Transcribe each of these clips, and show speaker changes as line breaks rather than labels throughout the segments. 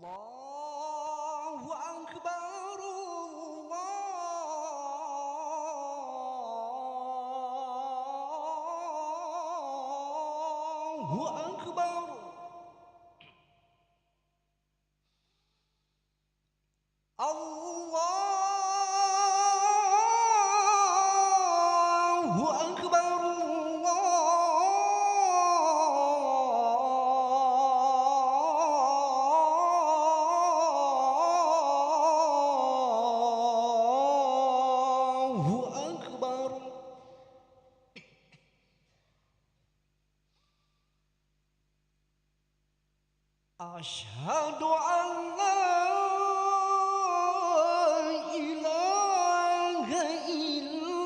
Allahu Akbar, Allahu Akbar. Allahu Akbar, Allahu Akbar. Asyhadu an la ilaha illallah.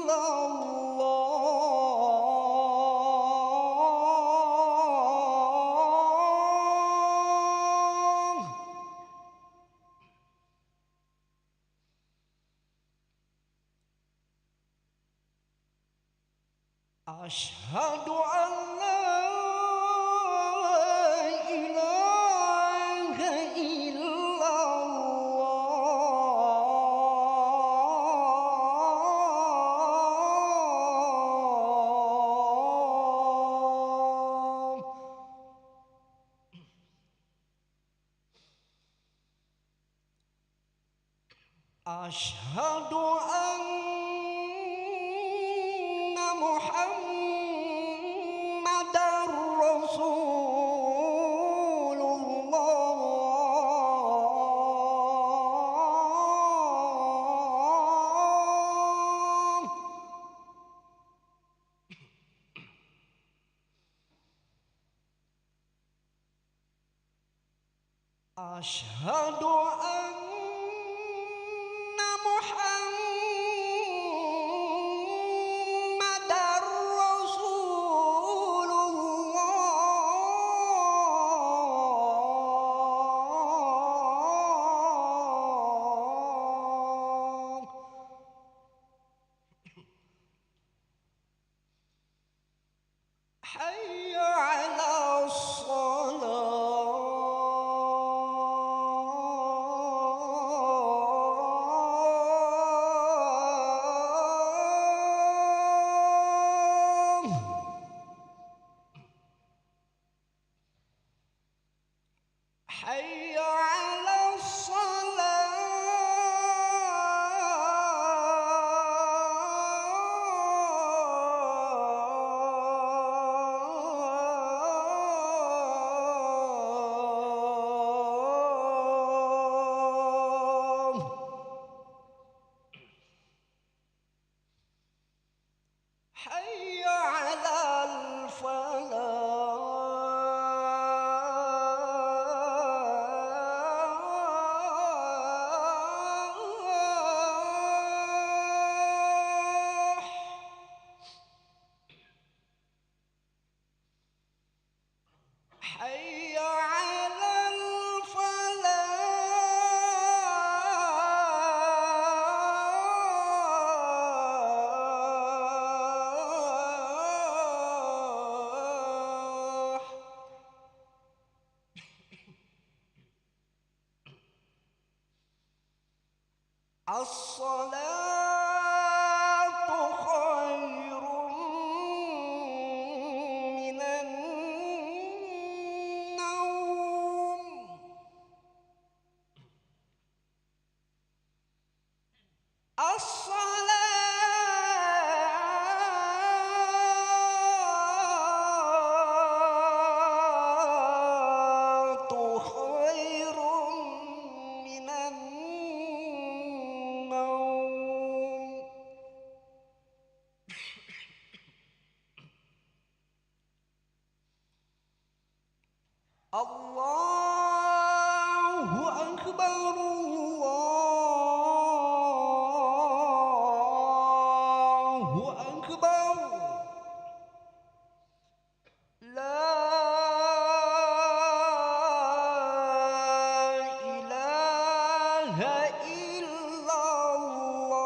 Asyhadu an la ilaha illallah. Asyhadu anna Muhammadar Rasulullah. Asyhadu anna Muhammadar Rasulullah. Hayya 'alas salah. Hayya 'alas salah. Hayya 'alal falah. Hayya 'alal falah. As-salatu khairun minan naum. As-salatu khairun minan naum. Allahu Akbar, Allahu Akbar. La ilaha illallah.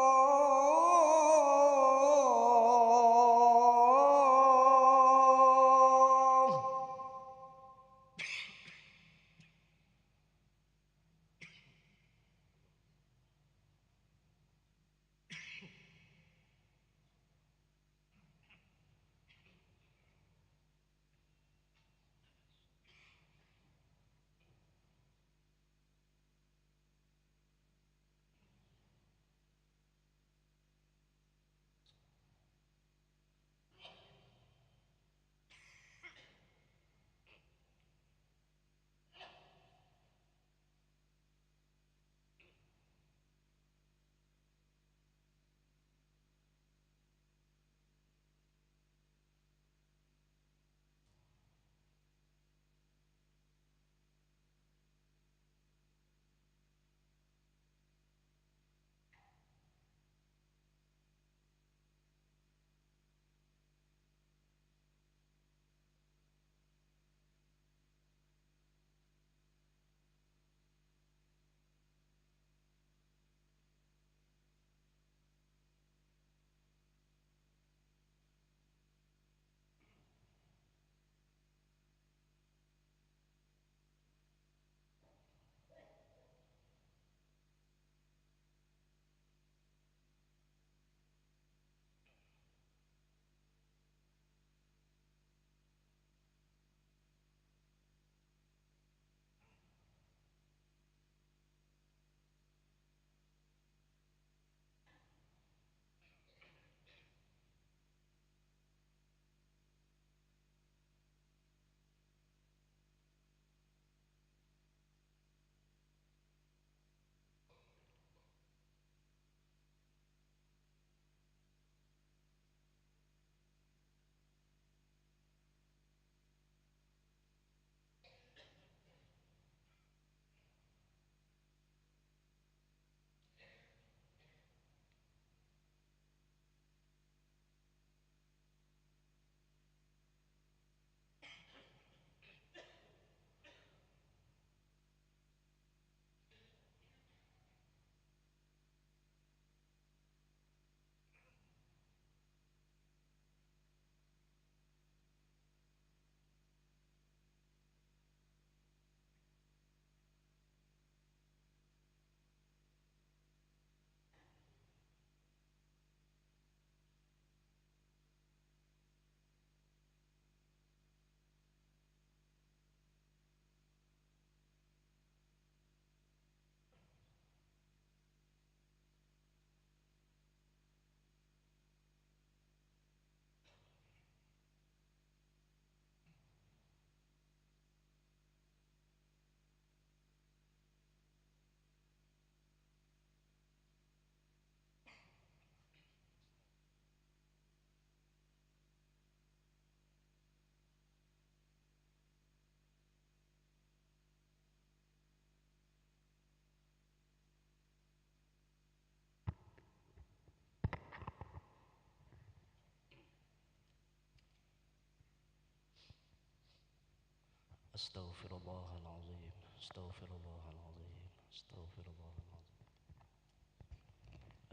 أستغفر الله العظيم أستغفر الله العظيم أستغفر الله العظيم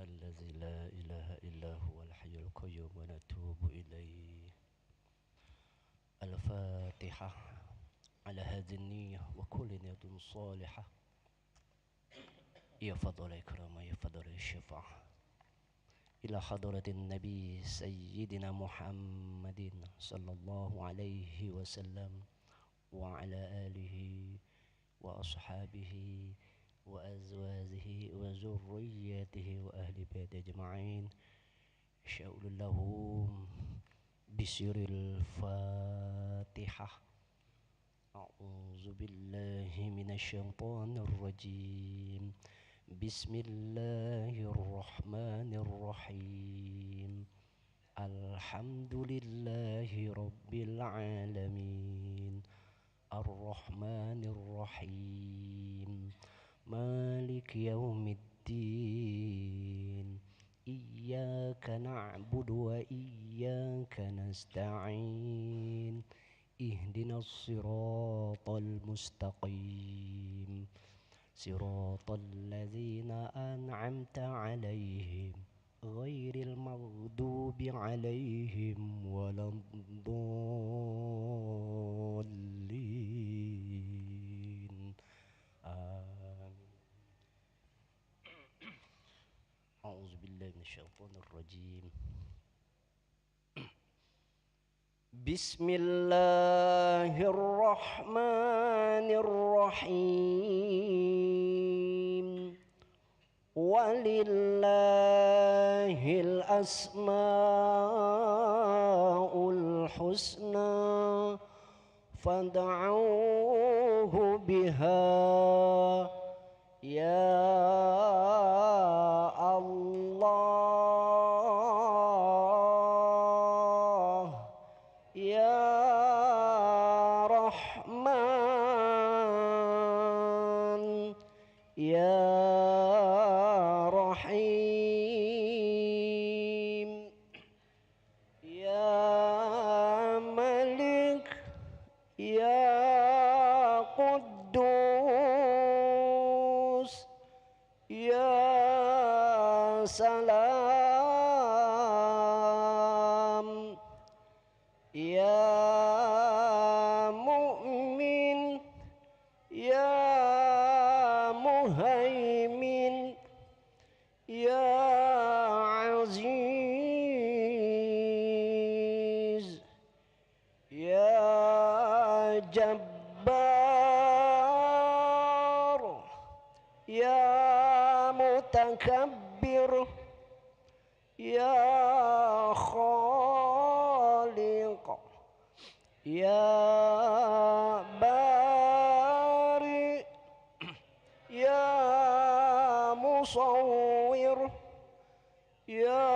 الذي لا إله إلا هو الحي القيوم ونتوب إليه. الفاتحة على هذه النية وكل نية صالحة. يا فضل إكرام يا فضل الشفاعة إلى حضرة النبي سيدنا محمد صلى الله عليه وسلم وعلى آله وأصحابه وأزواجه وذريته وأهل بيته أجمعين. شاء لهم بسر الفاتحة. أعوذ بالله من الشيطان الرجيم. بسم الله الرحمن الرحيم. الحمد لله رب العالمين الرحمن الرحيم مالك يوم الدين إياك نعبد وإياك نستعين اهدنا الصراط المستقيم صراط الذين أنعمت عليهم غير المغضوب عليهم ولا الضالين آمين. أعوذ بالله من الشيطان الرجيم. بسم الله الرحمن الرحيم. ولله الأسماء الحسنى فادعوه بها يا الله يا رحمن يا رحيم يا ملك يا قدوس يا سلام يا مؤمن يا مهيمن يا عزيز يا جبار يا متكبر يا خالق يا بارئ يا مصور يا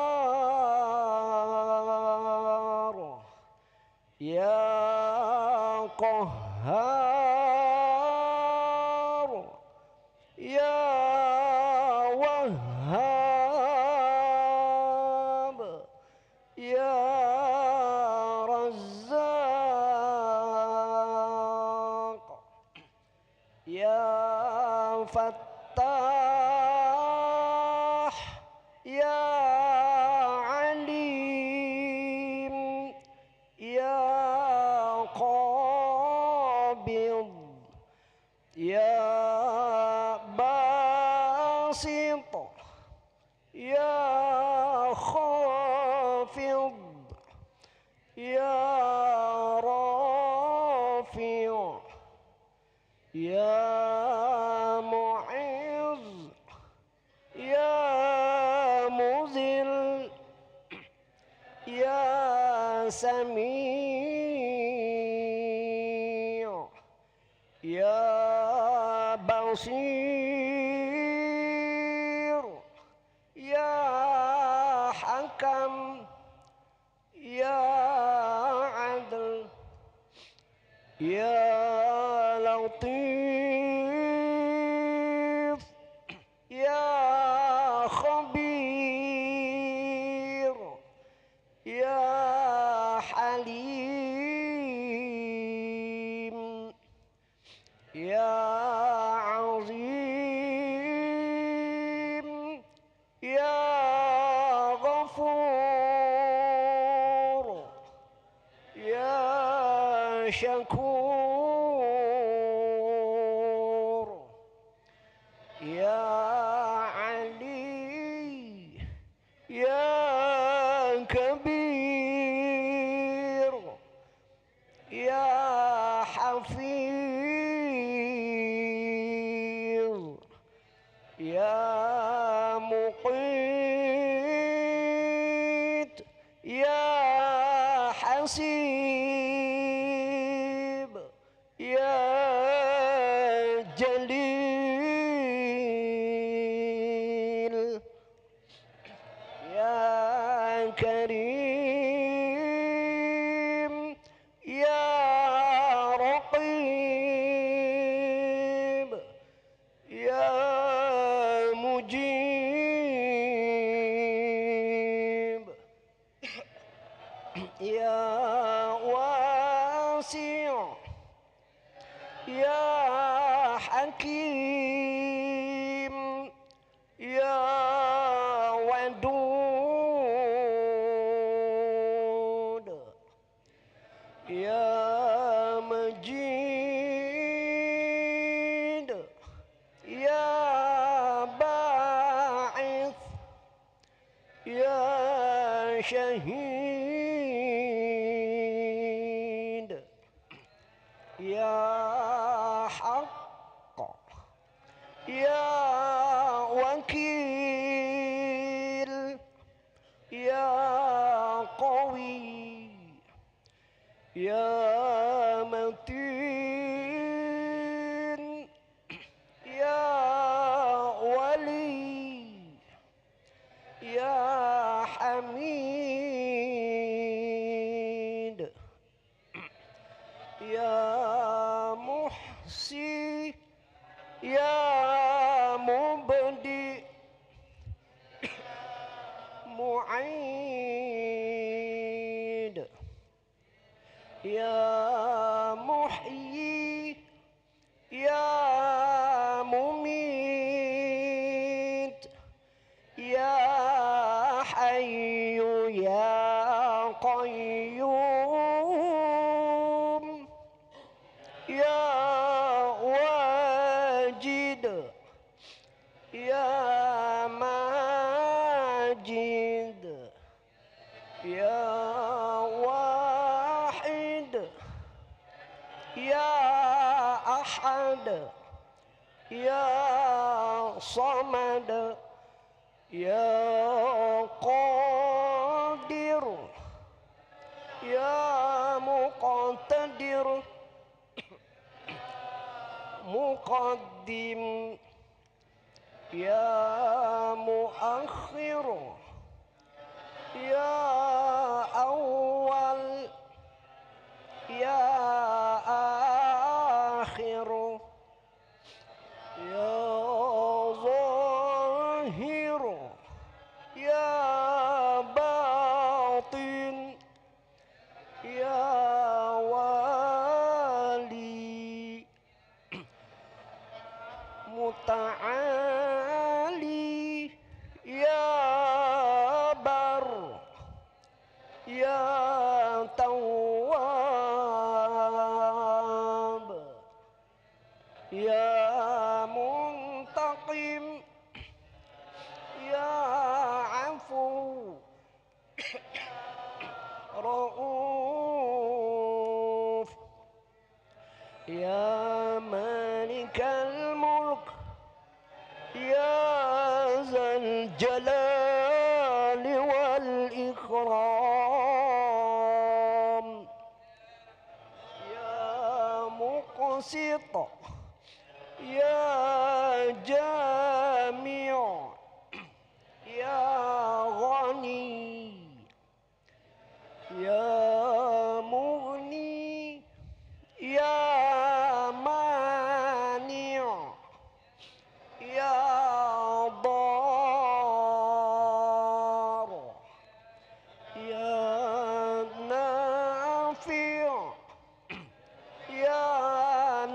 غفار يا قهار يا وهاب يا رزاق يا فتاح يا عليم يا قابض يا باسط يا خافض يا رافع يا معز يا مذل يا سميع يا بصير يا حكم يا عدل يا لطيف يا خبير يا حليم
شكور يا علي يا كبير يا حفيظ يا مقيت يا حسيب يا جليل يا كريم يا رقيب يا مجيب يا واسع يا حكيم يا ودود يا مجيد يا باعث يا شهيد يا حق يا وكيل يا قوي يا متين يا ولي يا حميد يا محسي يا مبدئ معيد يا محيي يا مميت يا حي يا قيوم يا واجد يا ماجد يا واحد يا أحد يا صمد يا قادر يا مقتدر مقدم يا مؤخر يا أول يا آخر يا ظاهر يا باطن يا والي متعالي يا بر يا تواب يا منتقم يا عفو رؤوف يا مالك الملك يا ذا الجلال والإكرام يا مقسط يا جامع يا غني يا مغني يا مانع يا ضار يا نافع يا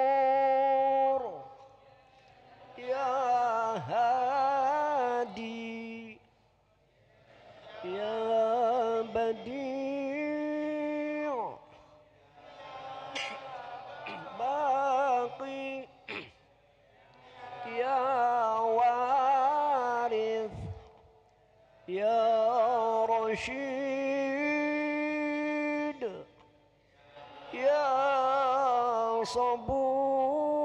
نور يا هادي يا بديع صبور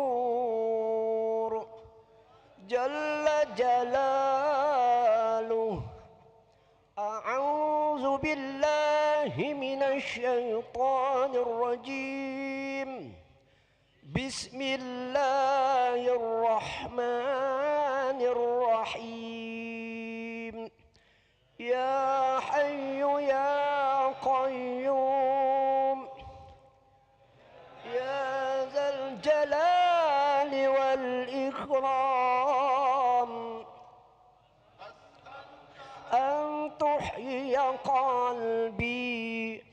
جل جلاله. أعوذ بالله من الشيطان الرجيم. بسم الله الرحمن الرحيم. يا حي يا قيوم يا ذا الجلال والإكرام أن تحيي قلبي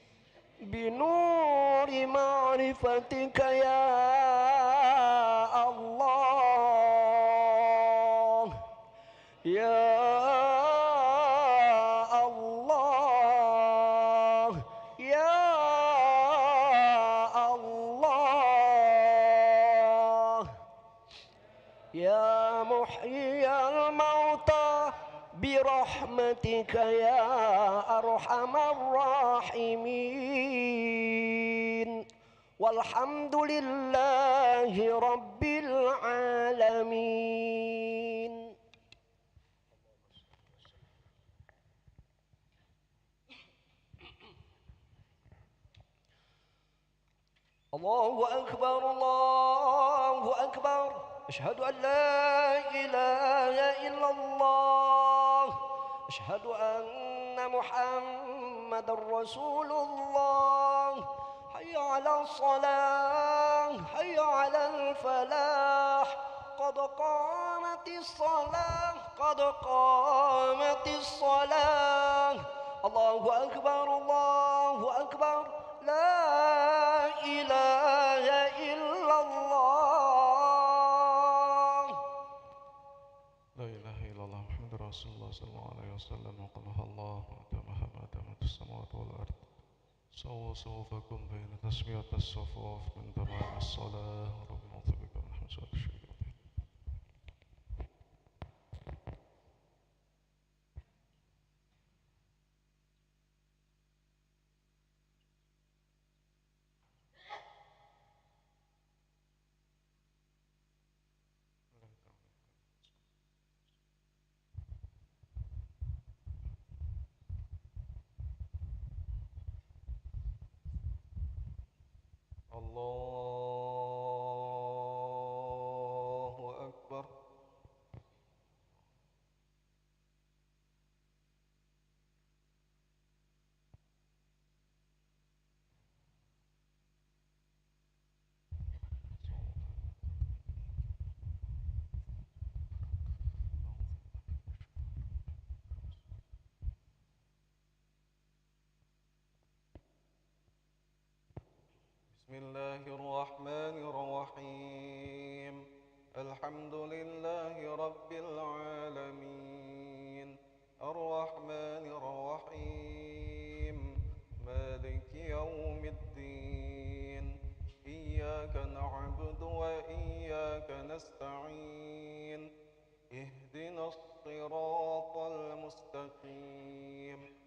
بنور معرفتك يا الله يا الله يا الله يا محيي الموتى برحمتك يا أرحم الراحمين. والحمد لله رب العالمين. الله أكبر الله أكبر. أشهد أن لا إله إلا الله. أشهد أن محمد رسول الله. حي على الصلاة حي على الفلاح. قد قامت الصلاة قد قامت الصلاة. الله أكبر الله أكبر. لا إله إلا الله.
لا إله إلا الله محمد رسول الله صلى الله عليه وسلم. وقالها الله وأتمها ما دامت السماوات والأرض. سووا صفوفكم بين تسمية الصفوف من تمام الصلاة. رب نعوذ بك من همزات الشياطين. الله أكبر. بسم الله الرحمن الرحيم. الحمد لله رب العالمين. الرحمن الرحيم. مالك يوم الدين. إياك نعبد وإياك نستعين. اهدنا الصراط المستقيم.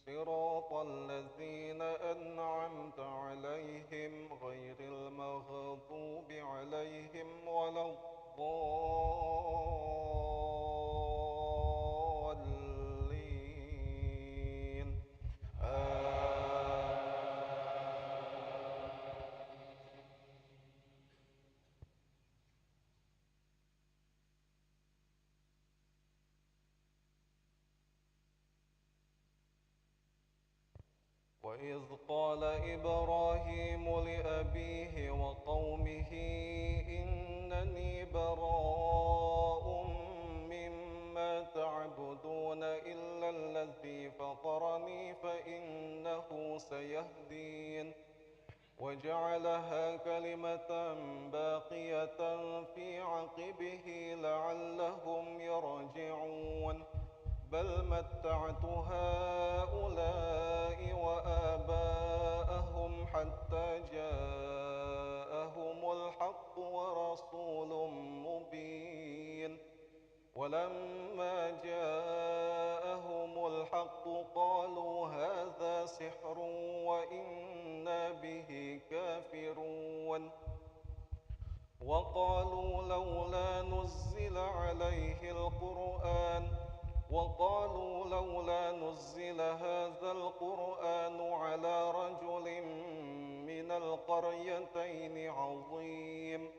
صراط الذين أنعمت عليهم غير المغضوب عليهم ولا الضالين. وإذ قال إبراهيم لأبيه وقومه إنني براء مما تعبدون إلا الذي فطرني فإنه سيهدين. وجعلها كلمة باقية في عقبه لعلهم يرجعون. بل متعت هؤلاء وآباءهم حتى جاءهم الحق ورسول مبين. ولما جاءهم الحق قالوا هذا سحر وإنا به كافرون. وقالوا لولا نزل عليه القرآن وقالوا لولا نزل هذا القرآن على رجل من القريتين عظيم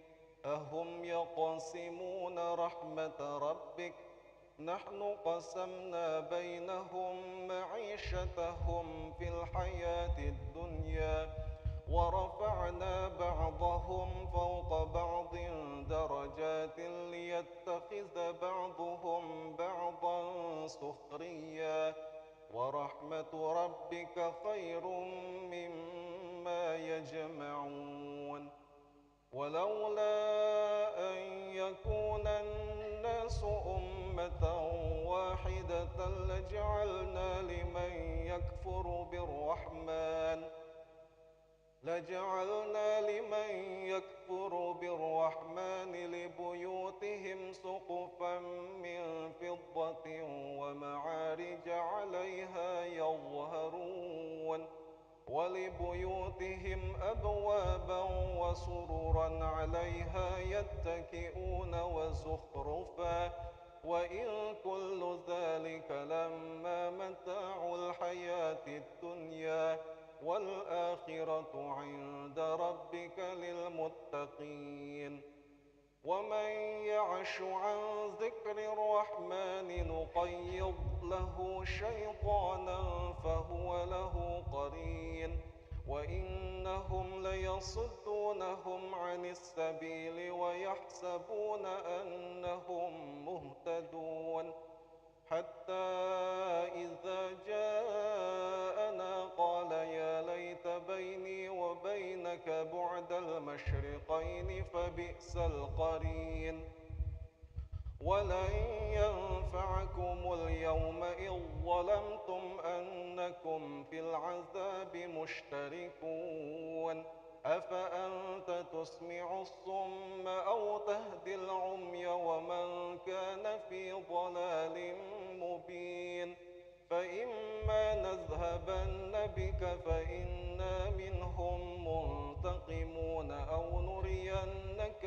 أهم يقسمون رحمة ربك نحن قسمنا بينهم معيشتهم في الحياة الدنيا ورفعنا بعضهم فوق بعض درجات ليتخذ بعضهم بعضا سخريا ورحمة ربك خير مما يجمعون ولولا أن يكون الناس أمة واحدة لجعلنا لمن يكفر بالرحمن لبيوتهم سقفا من فضة ومعارج عليها يظهرون ولبيوتهم أبوابا وسررا عليها يتكئون وزخرفا وإن كل ذلك لما متاع الحياة الدنيا والآخرة عند ربك للمتقين ومن يعش عن ذكر الرحمن نقيض له شيطانا فهو له قرين وإنهم ليصدونهم عن السبيل ويحسبون أنهم مهتدون حتى إذا جاءنا قال يا ليت بيني وبينك بعد المشرقين فبئس القرين ولن ينفعكم اليوم إذ ظلمتم أنكم في العذاب مشتركون أفأنت تسمع الصم أو تهدي العمي ومن كان في ضلال مبين فإما نذهبن بك فإنا منهم منتقمون أو نرينك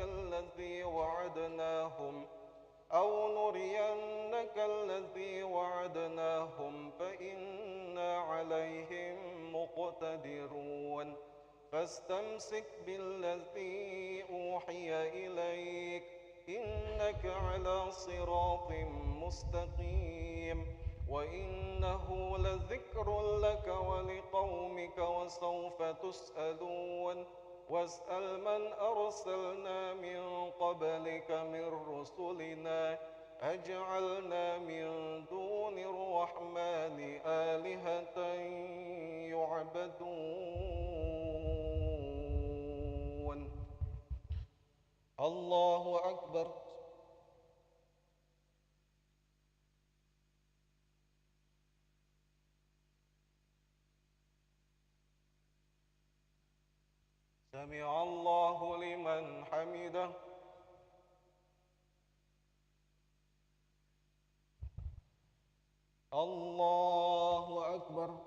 الذي وعدناهم فإنا عليهم مقتدرون فاستمسك بالذي أوحي إليك إنك على صراط مستقيم وإنه لذكر لك ولقومك وسوف تسألون واسأل من أرسلنا من قبلك من رسلنا أجعلنا من دون الرحمن آلهة يعبدون الله أكبر سمع الله لمن حمده الله أكبر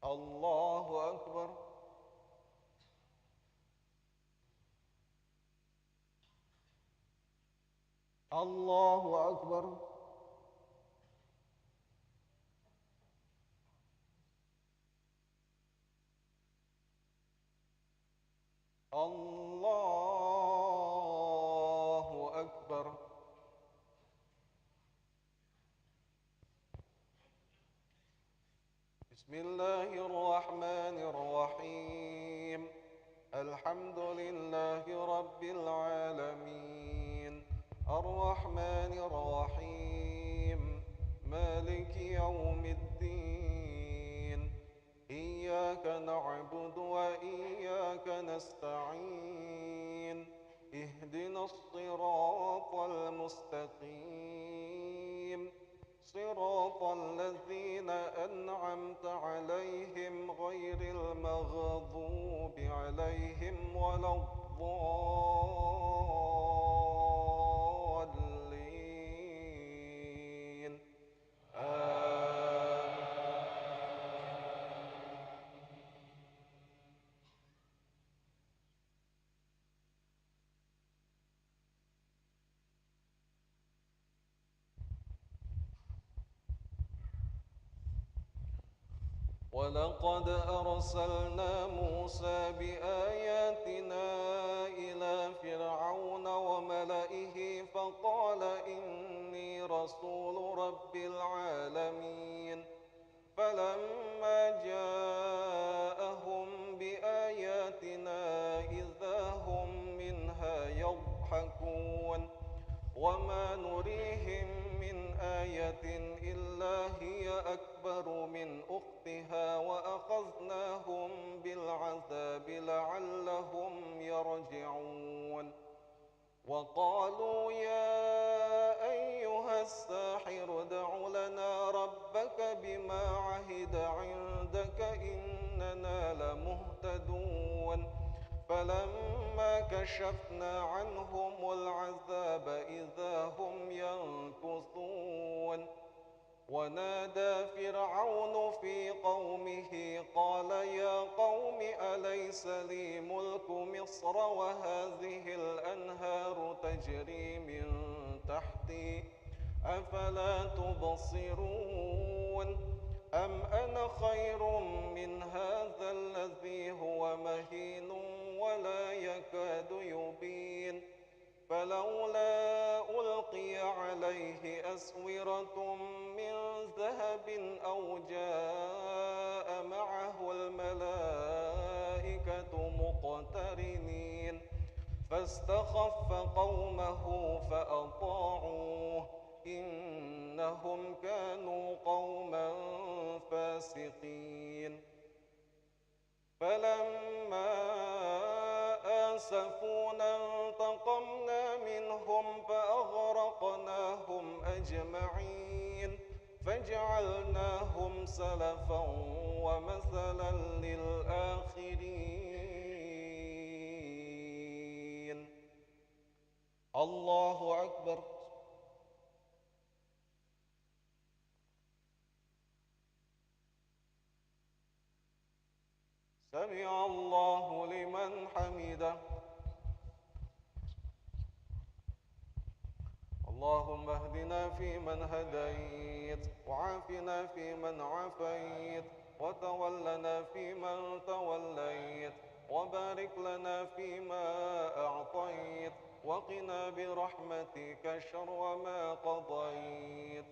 الله أكبر الله أكبر الله أكبر بسم الله الرحمن الرحيم الحمد لله رب العالمين الرحمن الرحيم مالك يوم الدين إياك نعبد وإياك نستعين اهدنا الصراط المستقيم صراط الذين أنعمت عليهم غير المغضوب عليهم ولا الضالين آمين ولقد أرسلنا موسى بآياتنا إلى فرعون وملئه فقال إني رسول رب العالمين فلما جاءهم بآياتنا إذا هم منها يضحكون وما نريهم من آية إلا هي أكبر من أختها وأخذناهم بالعذاب لعلهم يرجعون وقالوا يا أيها الساحر ادع لنا ربك بما عهد عندك إننا لمهتدون فلما كشفنا عنهم العذاب إذا هم ينكثون ونادى فرعون في قومه قال يا قوم أليس لي ملك مصر وهذه الأنهار تجري من تحتي أفلا تبصرون أم أنا خير من هذا الذي هو مهين ولا يكاد يبين فلولا ألقي عليه أسورة من ذهب أو جاء معه الملائكة مقترنين فاستخف قومه فأطاعوه إنهم كانوا قوما فاسقين فلما آسفونا انتقمنا منهم فأغرقناهم أجمعين فجعلناهم سلفا ومثلا للآخرين الله أكبر سمع الله لمن حمده اللهم اهدنا فيمن هديت وعافنا فيمن عافيت وتولنا فيمن توليت وبارك لنا فيما أعطيت وقنا برحمتك شر ما قضيت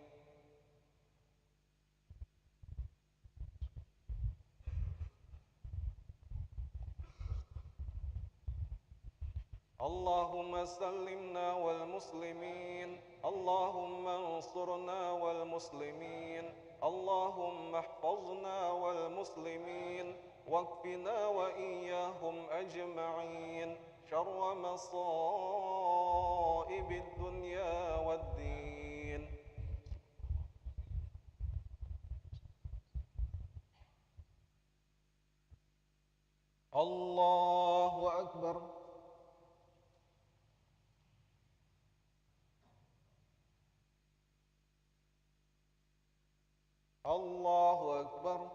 اللهم سلمنا والمسلمين اللهم انصرنا والمسلمين اللهم احفظنا والمسلمين واكفنا وإياهم أجمعين شر مصائب الدنيا والدين الله أكبر الله أكبر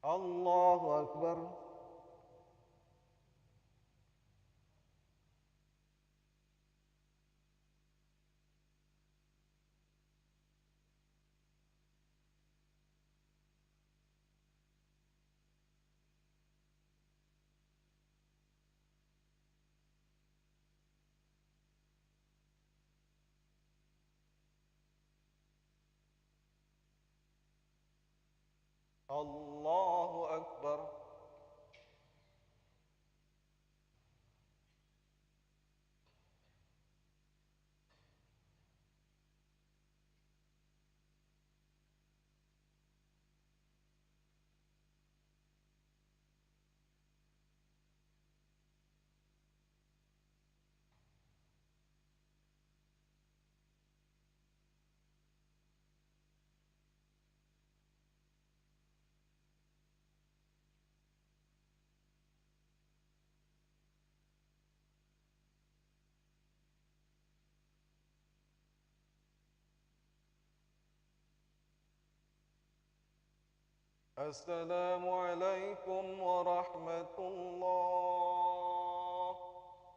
الله أكبر الله أكبر السلام عليكم ورحمة الله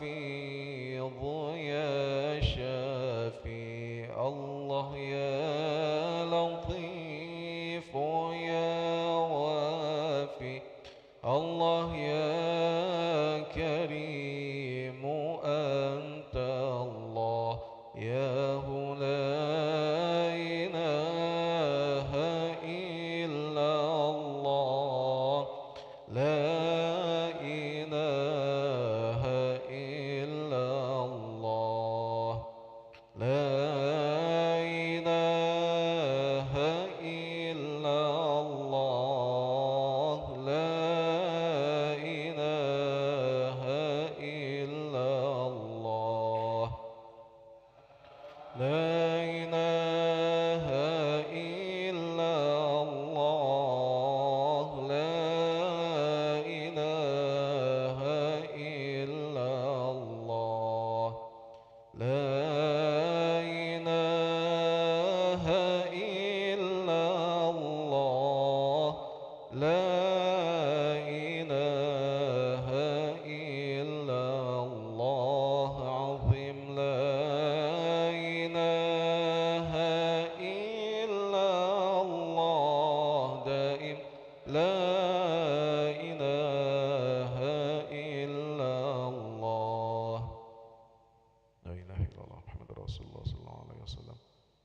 حفيظ يا شافي الله يا لطيف يا وافي الله يا كريم أنت الله يا هو لا إله إلا الله لا إله إلا الله لا إله إلا الله لا إله إلا الله لا إله إلا الله لا إله إلا الله لا إله إلا الله لا إله إلا الله عظيم لا إله إلا الله دائم لا إله إلا الله لا إله إلا الله محمد رسول الله صلى الله عليه وسلم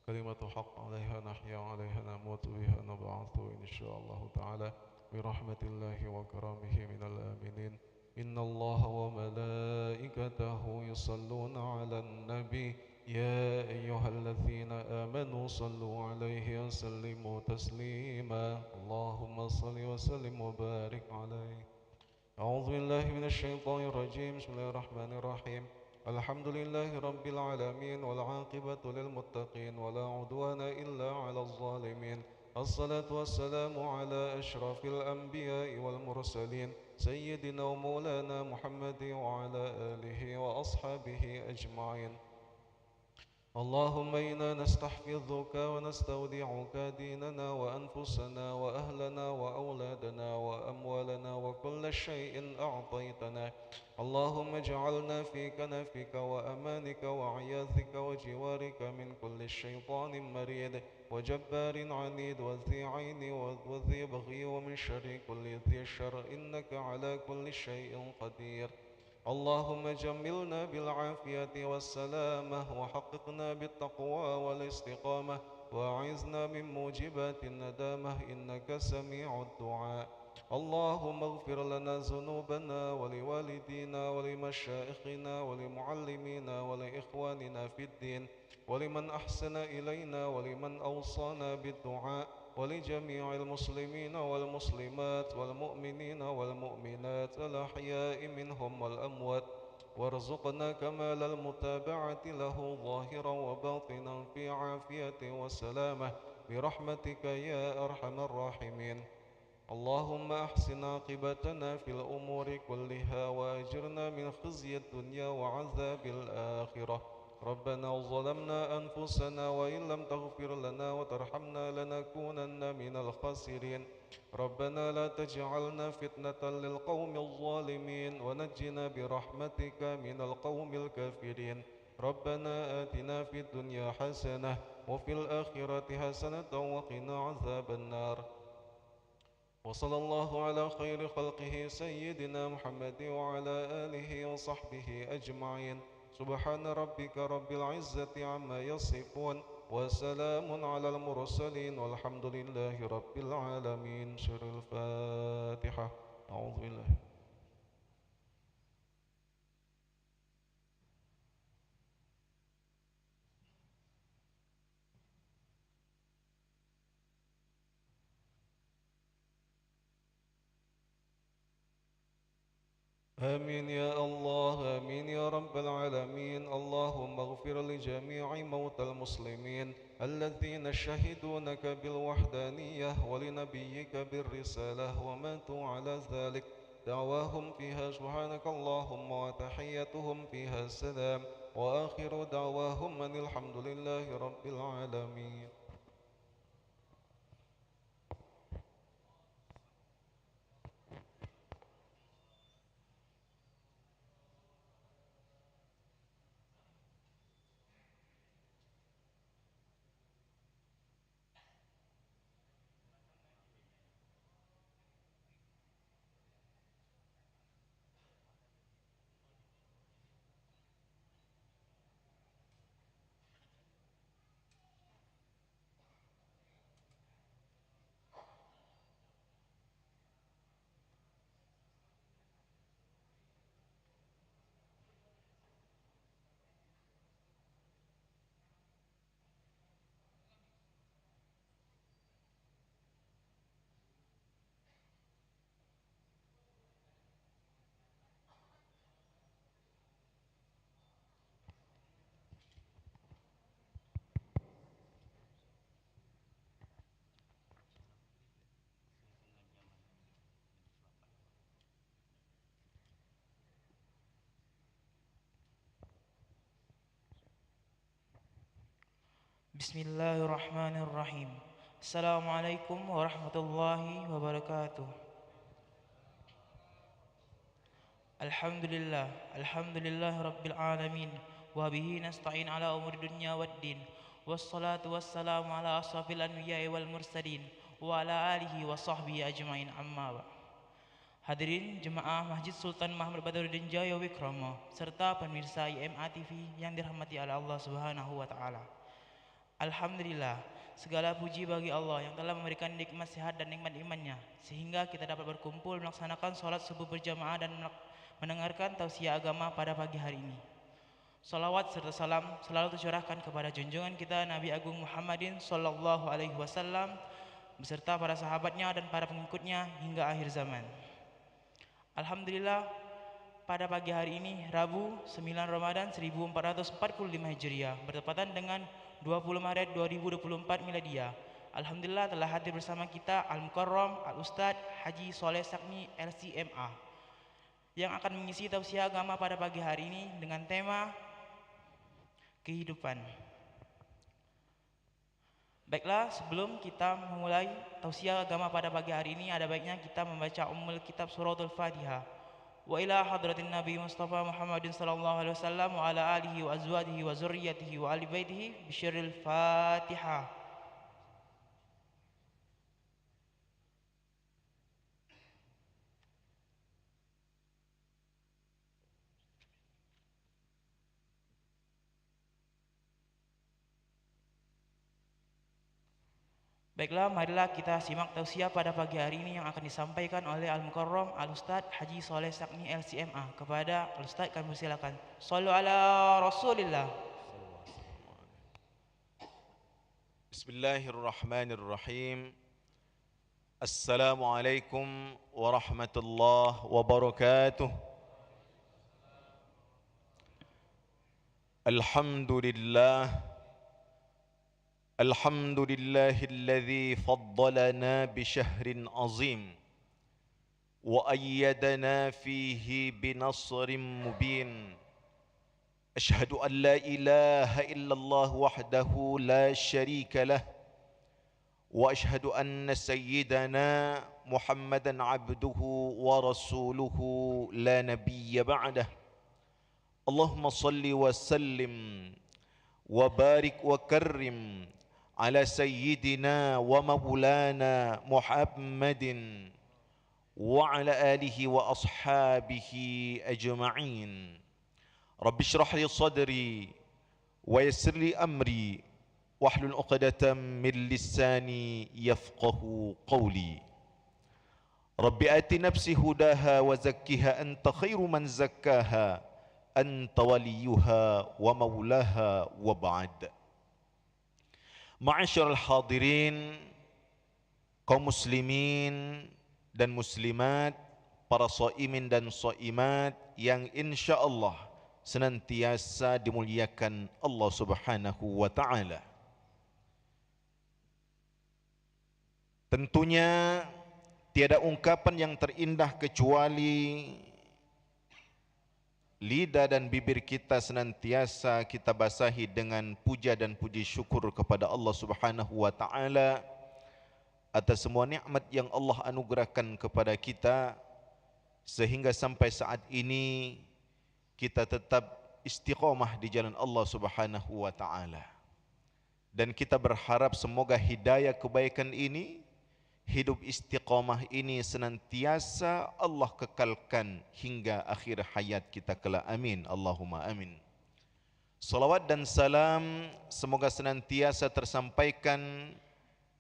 كلمة حق عليها نحيا وعليها نموت بها نبعث إن شاء الله تعالى برحمة الله وكرمه من الآمنين إن الله وملائكته يصلون على النبي يا أيها الذين آمنوا صلوا عليه وسلموا تسليما اللهم صل وسلم وبارك عليه أعوذ بالله من الشيطان الرجيم بسم الله الرحمن الرحيم الحمد لله رب العالمين والعاقبة للمتقين ولا عدوان إلا على الظالمين الصلاة والسلام على أشرف الأنبياء والمرسلين سيدنا ومولانا محمد وعلى آله وأصحابه أجمعين اللهم إنا نستحفظك ونستودعك ديننا وأنفسنا وأهلنا وأولادنا وأموالنا وكل شيء أعطيتنا اللهم اجعلنا في كنفك وأمانك وعياذك وجوارك من كل شيطان مريد وجبار عنيد وذي عين وذي بغي ومن شر كل ذي شر إنك على كل شيء قدير اللهم جملنا بالعافية والسلامة وحققنا بالتقوى والاستقامة وأعذنا من موجبات الندامة إنك سميع الدعاء اللهم اغفر لنا ذنوبنا ولوالدينا ولمشائخنا ولمعلمينا ولإخواننا في الدين ولمن أحسن إلينا ولمن أوصانا بالدعاء ولجميع المسلمين والمسلمات والمؤمنين والمؤمنات الأحياء منهم والأموات وارزقنا كمال المتابعة له ظاهرا وباطنا في عافية وسلامة برحمتك يا أرحم الراحمين اللهم أحسن عاقبتنا في الأمور كلها وأجرنا من خزي الدنيا وعذاب الآخرة ربنا ظلمنا أنفسنا وإن لم تغفر لنا وترحمنا لنكونن من الخاسرين ربنا لا تجعلنا فتنة للقوم الظالمين ونجنا برحمتك من القوم الكافرين ربنا آتنا في الدنيا حسنة وفي الآخرة حسنة وقنا عذاب النار وصلى الله على خير خلقه سيدنا محمد وعلى آله وصحبه أجمعين سبحان ربك رب العزة عما يصفون وسلام على المرسلين والحمد لله رب العالمين سر الفاتحة أعوذ بالله آمين يا الله آمين يا رب العالمين اللهم اغفر لجميع موتى المسلمين الذين شهدوا لك بالوحدانية ولنبيك بالرسالة وماتوا على ذلك دعواهم فيها سبحانك اللهم وتحيتهم فيها السلام وآخر دعواهم أن الحمد لله رب العالمين.
Bismillahirrahmanirrahim. Assalamualaikum warahmatullahi wabarakatuh. Alhamdulillah rabbil alamin. Wa bihi nasta'in ala umuri dunya waddin. Wassalatu wassalamu ala asrafil anbiya'i wal mursalin wa ala alihi wa sahbihi ajmain, amma ba'd. Hadirin jemaah Masjid Sultan Mahmud Badruddin Jaya Wikrama serta pemirsa IMA TV yang dirahmati oleh Allah Subhanahu wa taala. Alhamdulillah, segala puji bagi Allah yang telah memberikan nikmat sehat dan nikmat imannya sehingga kita dapat berkumpul melaksanakan sholat subuh berjamaah dan mendengarkan tausiah agama pada pagi hari ini. Salawat serta salam selalu tercurahkan kepada junjungan kita Nabi Agung Muhammadin sallallahu alaihi wasallam beserta para sahabatnya dan para pengikutnya hingga akhir zaman. Alhamdulillah, pada pagi hari ini Rabu 9 Ramadan 1445 Hijriah bertepatan dengan 20 Maret 2024 Miladia. Alhamdulillah telah hadir bersama kita Al-Mukarram Al-Ustadz Haji Soleh Sakmi LCMA yang akan mengisi tausiah agama pada pagi hari ini dengan tema kehidupan. Baiklah, sebelum kita memulai tausiah agama pada pagi hari ini, ada baiknya kita membaca Ummul Kitab Suratul Fatihah. Wa ila hadratin Nabi Mustafa Muhammadin sallallahu alaihi wasallam wa ala alihi wa azwajihi wa zurriyyatihi wa ali baitihi bisyirril Fatihah. Baiklah, marilah kita simak tausiah pada pagi hari ini yang akan disampaikan oleh Al-Mukarram Al-Ustadz Haji Soleh Sakmi LCMA. Kepada Al-Ustadz kami persilakan. Shallu ala Rasulillah.
Bismillahirrahmanirrahim. Assalamualaikum warahmatullahi wabarakatuh. Alhamdulillah. الحمد لله الذي فضلنا بشهر عظيم وأيدنا فيه بنصر مبين أشهد أن لا إله إلا الله وحده لا شريك له وأشهد أن سيدنا محمدا عبده ورسوله لا نبي بعده اللهم صل وسلم وبارك وكرم على سيدنا ومولانا محمد وعلى آله وأصحابه أجمعين رب اشرح لي صدري ويسر لي أمري واحلل عقدة من لساني يفقه قولي رب آت نفسي هداها وزكها أنت خير من زكاها أنت وليها ومولاها وبعد. Ma'asyiral hadirin, kaum muslimin dan muslimat, para shaimin dan shaimat yang insyaallah senantiasa dimuliakan Allah Subhanahu wa taala. Tentunya tiada ungkapan yang terindah kecuali lidah dan bibir kita senantiasa kita basahi dengan puja dan puji syukur kepada Allah Subhanahu wa taala atas semua nikmat yang Allah anugerahkan kepada kita sehingga sampai saat ini kita tetap istiqamah di jalan Allah Subhanahu wa taala. Dan kita berharap semoga hidayah kebaikan ini, hidup istiqamah ini senantiasa Allah kekalkan hingga akhir hayat kita kelak. Amin. Allahumma amin. Salawat dan salam semoga senantiasa tersampaikan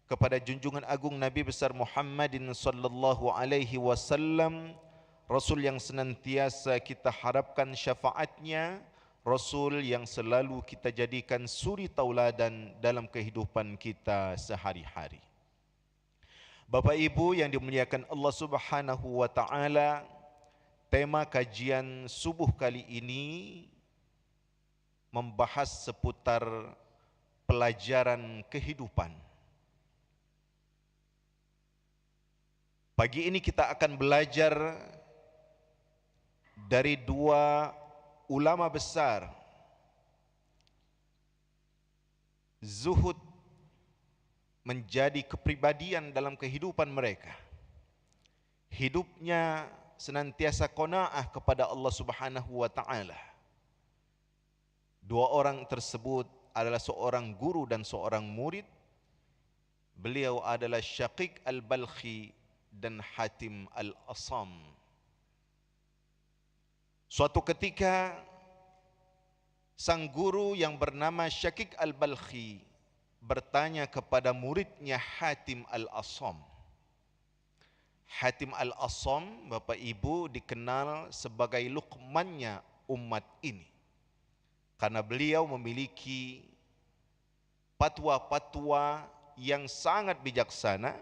kepada junjungan agung Nabi besar Muhammadin sallallahu alaihi wasallam, Rasul yang senantiasa kita harapkan syafaatnya, Rasul yang selalu kita jadikan suri tauladan dalam kehidupan kita sehari-hari. Bapak Ibu yang dimuliakan Allah Subhanahu wa taala, tema kajian subuh kali ini membahas seputar pelajaran kehidupan. Pagi ini kita akan belajar dari dua ulama besar, zuhud menjadi kepribadian dalam kehidupan mereka. Hidupnya senantiasa qanaah kepada Allah Subhanahu wa taala. Dua orang tersebut adalah seorang guru dan seorang murid. Beliau adalah Syaqiq al-Balkhi dan Hatim al-Asam. Suatu ketika sang guru yang bernama Syaqiq al-Balkhi bertanya kepada muridnya Hatim al-Asam. Hatim al-Asam, Bapak Ibu, dikenal sebagai Luqmannya umat ini. Karena beliau memiliki fatwa-fatwa yang sangat bijaksana,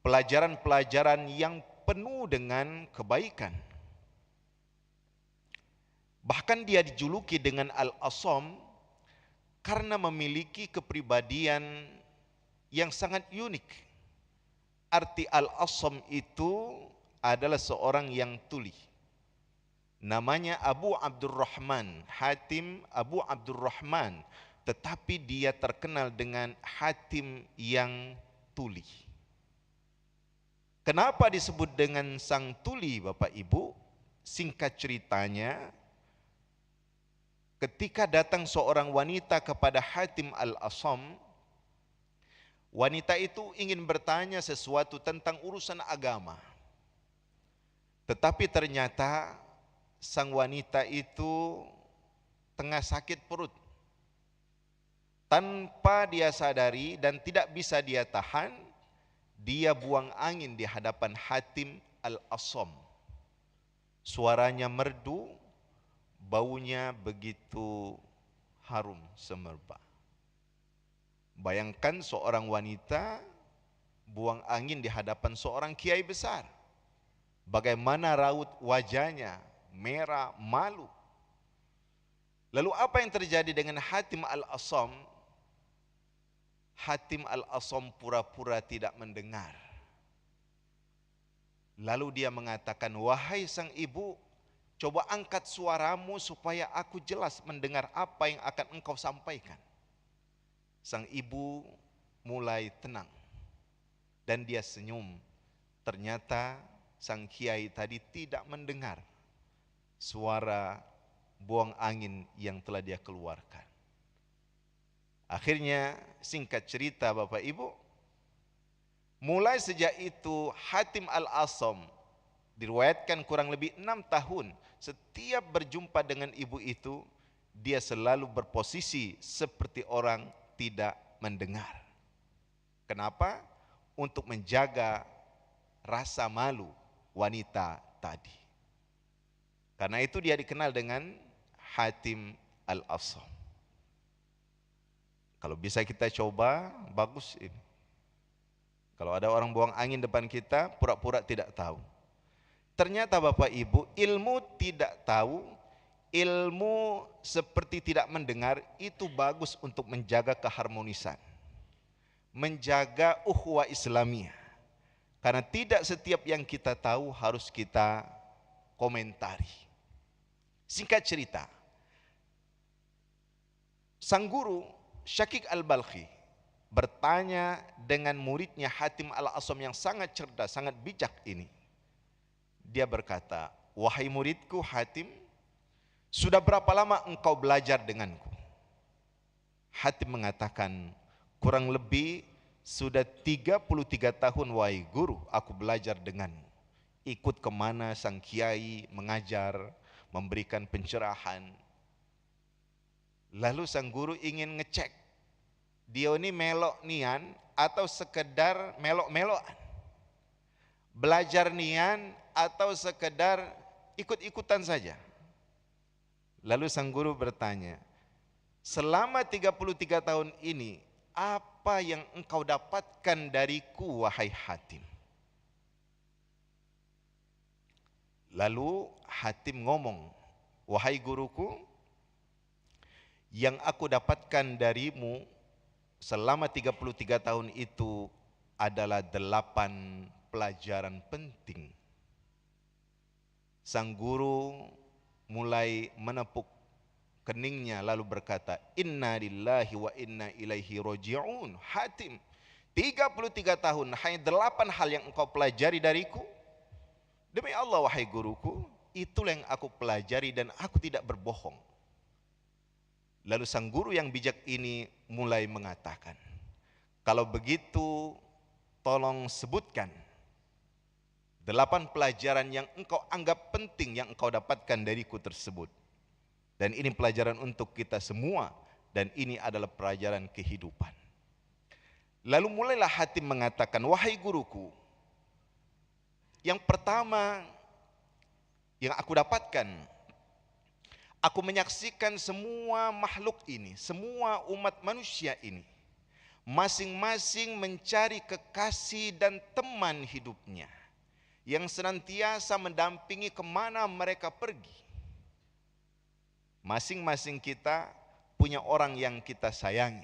pelajaran-pelajaran yang penuh dengan kebaikan. Bahkan dia dijuluki dengan Al-Asam karena memiliki kepribadian yang sangat unik. Arti Al-Asam itu adalah seorang yang tuli. Namanya Abu Abdurrahman, Hatim Abu Abdurrahman, tetapi dia terkenal dengan Hatim yang tuli. Kenapa disebut dengan sang tuli, Bapak Ibu? Singkat ceritanya, ketika datang seorang wanita kepada Hatim al-Asam, wanita itu ingin bertanya sesuatu tentang urusan agama. Tetapi ternyata sang wanita itu tengah sakit perut. Tanpa dia sadari dan tidak bisa dia tahan, dia buang angin di hadapan Hatim al-Asam. Suaranya merdu, baunya begitu harum semerbak. Bayangkan seorang wanita buang angin di hadapan seorang kiai besar. Bagaimana raut wajahnya, merah, malu. Lalu apa yang terjadi dengan Hatim al-Asam? Hatim al-Asam pura-pura tidak mendengar. Lalu dia mengatakan, wahai sang ibu, coba angkat suaramu supaya aku jelas mendengar apa yang akan engkau sampaikan. Sang ibu mulai tenang dan dia senyum. Ternyata sang kiai tadi tidak mendengar suara buang angin yang telah dia keluarkan. Akhirnya singkat cerita Bapak Ibu, mulai sejak itu Hatim al-Asam diriwayatkan kurang lebih 6 tahun. Setiap berjumpa dengan ibu itu, dia selalu berposisi seperti orang tidak mendengar. Kenapa? Untuk menjaga rasa malu wanita tadi. Karena itu dia dikenal dengan Hatim al-Asam. Kalau bisa kita coba, bagus ini. Kalau ada orang buang angin depan kita, pura-pura tidak tahu. Ternyata Bapak Ibu, ilmu tidak tahu, ilmu seperti tidak mendengar, itu bagus untuk menjaga keharmonisan. Menjaga ukhuwah Islamiyah. Karena tidak setiap yang kita tahu harus kita komentari. Singkat cerita, sang guru Syaqiq al-Balkhi bertanya dengan muridnya Hatim al-Asam yang sangat cerdas, sangat bijak ini. Dia berkata, wahai muridku Hatim, sudah berapa lama engkau belajar denganku? Hatim mengatakan, kurang lebih sudah 33 tahun wahai guru aku belajar denganmu. Ikut kemana sang kiai mengajar, memberikan pencerahan. Lalu sang guru ingin ngecek, dia ini melok nian atau sekedar melok-melokan. Belajar nian atau sekedar ikut-ikutan saja. Lalu sang guru bertanya, selama 33 tahun ini, apa yang engkau dapatkan dariku wahai Hatim? Lalu Hatim ngomong, wahai guruku, yang aku dapatkan darimu selama 33 tahun itu adalah 8 pelajaran penting. Sang guru mulai menepuk keningnya lalu berkata, Inna lillahi wa inna ilaihi roji'un. Hatim, 33 tahun, hanya 8 hal yang engkau pelajari dariku? Demi Allah wahai guruku, itulah yang aku pelajari dan aku tidak berbohong. Lalu sang guru yang bijak ini mulai mengatakan, kalau begitu tolong sebutkan 8 pelajaran yang engkau anggap penting yang engkau dapatkan dariku tersebut. Dan ini pelajaran untuk kita semua, dan ini adalah pelajaran kehidupan. Lalu mulailah Hatim mengatakan, wahai guruku, yang pertama yang aku dapatkan, aku menyaksikan semua makhluk ini, semua umat manusia ini, masing-masing mencari kekasih dan teman hidupnya, yang senantiasa mendampingi kemana mereka pergi. Masing-masing kita punya orang yang kita sayangi,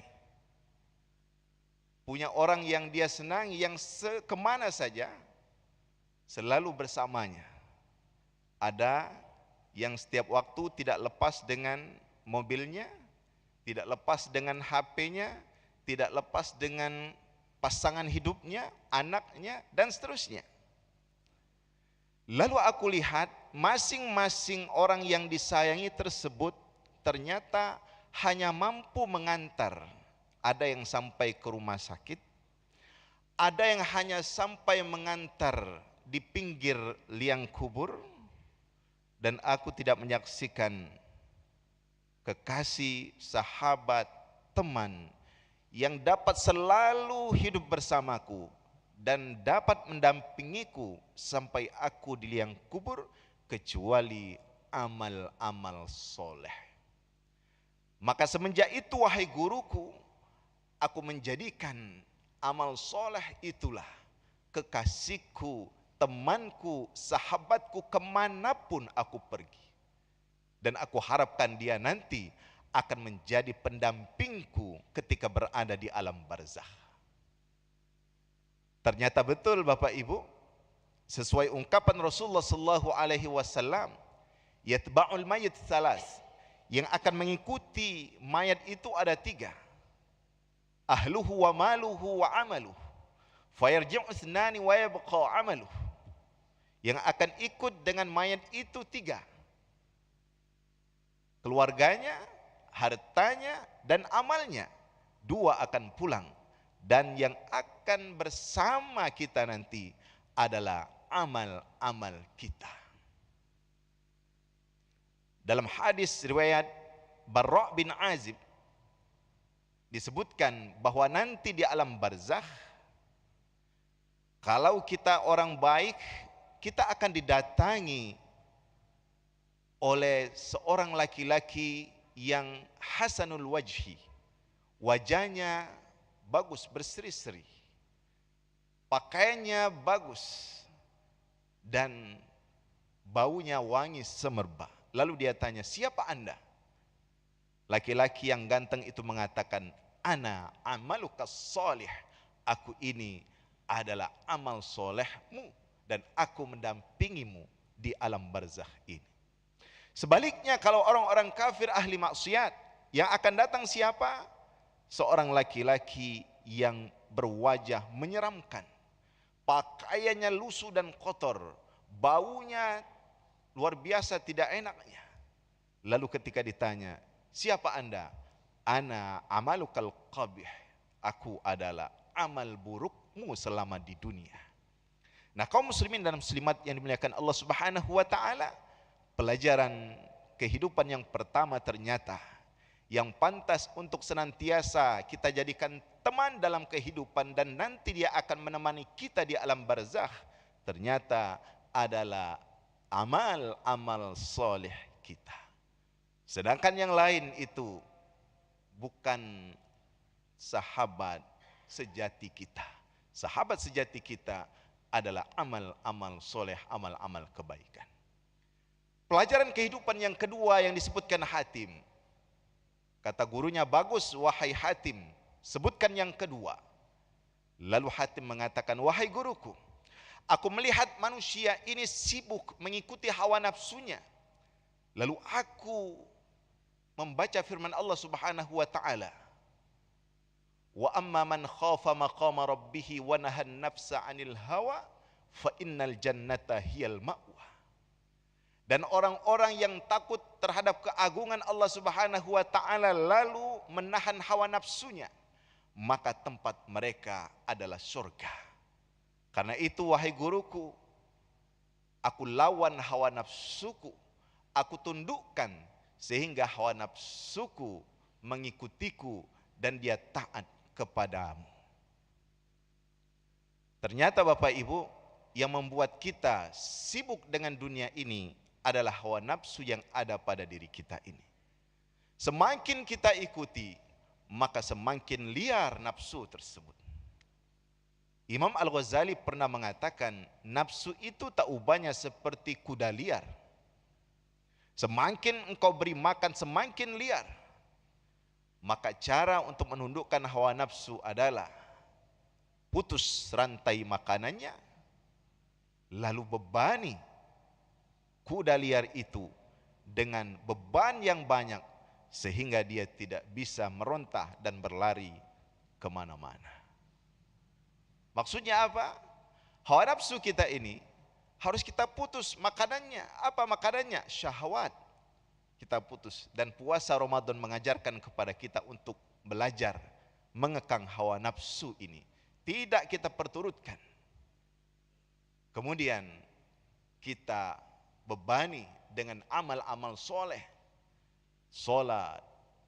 punya orang yang dia senangi, yang kemana saja selalu bersamanya. Ada yang setiap waktu tidak lepas dengan mobilnya, tidak lepas dengan HP-nya, tidak lepas dengan pasangan hidupnya, anaknya, dan seterusnya. Lalu aku lihat masing-masing orang yang disayangi tersebut ternyata hanya mampu mengantar. Ada yang sampai ke rumah sakit, ada yang hanya sampai mengantar di pinggir liang kubur, dan aku tidak menyaksikan kekasih, sahabat, teman yang dapat selalu hidup bersamaku dan dapat mendampingiku sampai aku di liang kubur, kecuali amal-amal soleh. Maka semenjak itu wahai guruku, aku menjadikan amal soleh itulah kekasihku, temanku, sahabatku kemanapun aku pergi. Dan aku harapkan dia nanti akan menjadi pendampingku ketika berada di alam barzakh. Ternyata betul Bapak Ibu, sesuai ungkapan Rasulullah SAW, yatba'ul mayit salas, yang akan mengikuti mayat itu ada 3. Ahluhu wa maluhu wa amaluhu, fayarji'u ithnani wa yabqa amaluhu. Yang akan ikut dengan mayat itu 3. Keluarganya, hartanya, dan amalnya. 2 akan pulang. Dan yang akan bersama kita nanti adalah amal-amal kita. Dalam hadis riwayat Barra' bin Azib disebutkan bahwa nanti di alam barzakh, kalau kita orang baik, kita akan didatangi oleh seorang laki-laki yang hasanul wajhi, wajahnya bagus, berseri-seri, pakaiannya bagus, dan baunya wangi semerbak. Lalu dia tanya, siapa anda? Laki-laki yang ganteng itu mengatakan, ana amaluka sholih, aku ini adalah amal solehmu, dan aku mendampingimu di alam barzakh ini. Sebaliknya kalau orang-orang kafir ahli maksiat, yang akan datang siapa? Seorang laki-laki yang berwajah menyeramkan, pakaiannya lusuh dan kotor, baunya luar biasa tidak enaknya. Lalu ketika ditanya, siapa anda? Ana amalukal qabih, aku adalah amal burukmu selama di dunia. Nah, kaum muslimin dan muslimat yang dimuliakan Allah Subhanahu wa taala, pelajaran kehidupan yang pertama ternyata yang pantas untuk senantiasa kita jadikan teman dalam kehidupan dan nanti dia akan menemani kita di alam barzakh, ternyata adalah amal-amal soleh kita. Sedangkan yang lain itu bukan sahabat sejati kita. Sahabat sejati kita adalah amal-amal soleh, amal-amal kebaikan. Pelajaran kehidupan yang kedua yang disebutkan Hatim. Kata gurunya, bagus wahai Hatim, sebutkan yang kedua. Lalu Hatim mengatakan, wahai guruku, aku melihat manusia ini sibuk mengikuti hawa nafsunya. Lalu aku membaca firman Allah Subhanahu wa taala, wa amma man khafa maqama rabbih wa nahan nafsa 'anil hawa fa innal jannata hiyal ma'wa. Dan orang-orang yang takut terhadap keagungan Allah Subhanahu wa taala lalu menahan hawa nafsunya, maka tempat mereka adalah surga. Karena itu wahai guruku, aku lawan hawa nafsuku, aku tundukkan sehingga hawa nafsuku mengikutiku dan dia taat kepadamu. Ternyata Bapak Ibu, yang membuat kita sibuk dengan dunia ini adalah hawa nafsu yang ada pada diri kita ini. Semakin kita ikuti, maka semakin liar nafsu tersebut. Imam Al-Ghazali pernah mengatakan, nafsu itu tak ubahnya seperti kuda liar. Semakin engkau beri makan, semakin liar. Maka cara untuk menundukkan hawa nafsu adalah putus rantai makanannya, lalu bebani kuda liar itu dengan beban yang banyak sehingga dia tidak bisa merontah dan berlari kemana-mana. Maksudnya apa? Hawa nafsu kita ini harus kita putus makanannya. Apa makanannya? Syahwat. Kita putus. Dan puasa Ramadan mengajarkan kepada kita untuk belajar mengekang hawa nafsu ini. Tidak kita perturutkan. Kemudian kita bebani dengan amal-amal soleh, solat,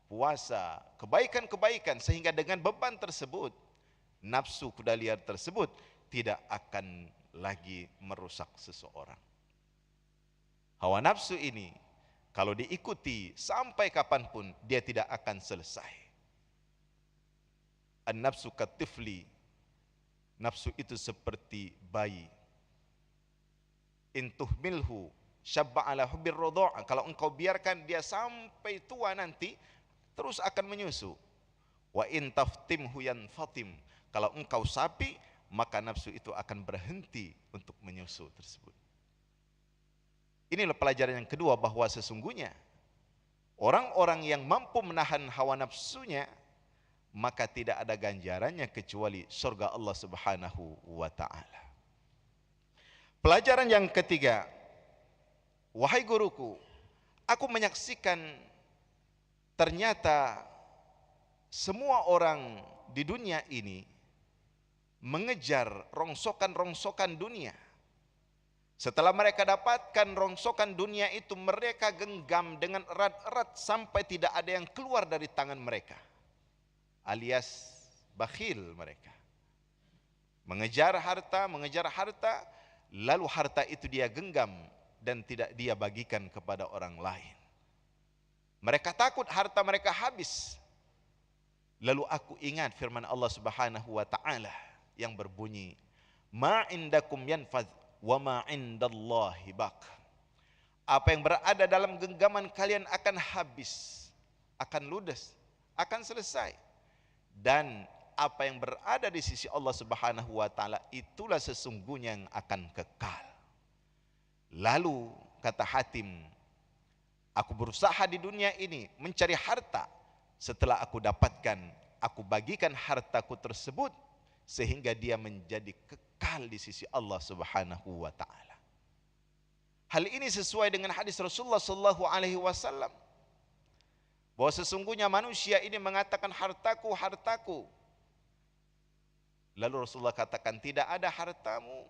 puasa, kebaikan-kebaikan, sehingga dengan beban tersebut nafsu kuda liar tersebut tidak akan lagi merusak seseorang. Hawa nafsu ini kalau diikuti sampai kapanpun dia tidak akan selesai. An-nafsu katifli, nafsu itu seperti bayi. Intuh milhu syabba ala hubbir rodha'. Kalau engkau biarkan dia sampai tua nanti terus akan menyusu. Wa in taftimhu yanfatim. Kalau engkau sapi, maka nafsu itu akan berhenti untuk menyusu tersebut. Inilah pelajaran yang kedua, bahwa sesungguhnya orang-orang yang mampu menahan hawa nafsunya, maka tidak ada ganjarannya kecuali surga Allah Subhanahu wa taala. Pelajaran yang ketiga, wahai guruku, aku menyaksikan ternyata semua orang di dunia ini mengejar rongsokan-rongsokan dunia. Setelah mereka dapatkan rongsokan dunia itu, mereka genggam dengan erat-erat sampai tidak ada yang keluar dari tangan mereka, alias bakhil mereka. Mengejar harta, lalu harta itu dia genggam dan tidak dia bagikan kepada orang lain. Mereka takut harta mereka habis. Lalu aku ingat firman Allah Subhanahu wa taala yang berbunyi, ma indakum yanfad wa ma indallahi baq. Apa yang berada dalam genggaman kalian akan habis, akan ludes, akan selesai. Dan apa yang berada di sisi Allah Subhanahu wa taala itulah sesungguhnya yang akan kekal. Lalu kata Hatim, aku berusaha di dunia ini mencari harta. Setelah aku dapatkan, aku bagikan hartaku tersebut sehingga dia menjadi kekal di sisi Allah Subhanahu wa taala. Hal ini sesuai dengan hadis Rasulullah sallallahu alaihi wasallam, bahwa sesungguhnya manusia ini mengatakan hartaku, hartaku. Lalu Rasulullah katakan, tidak ada hartamu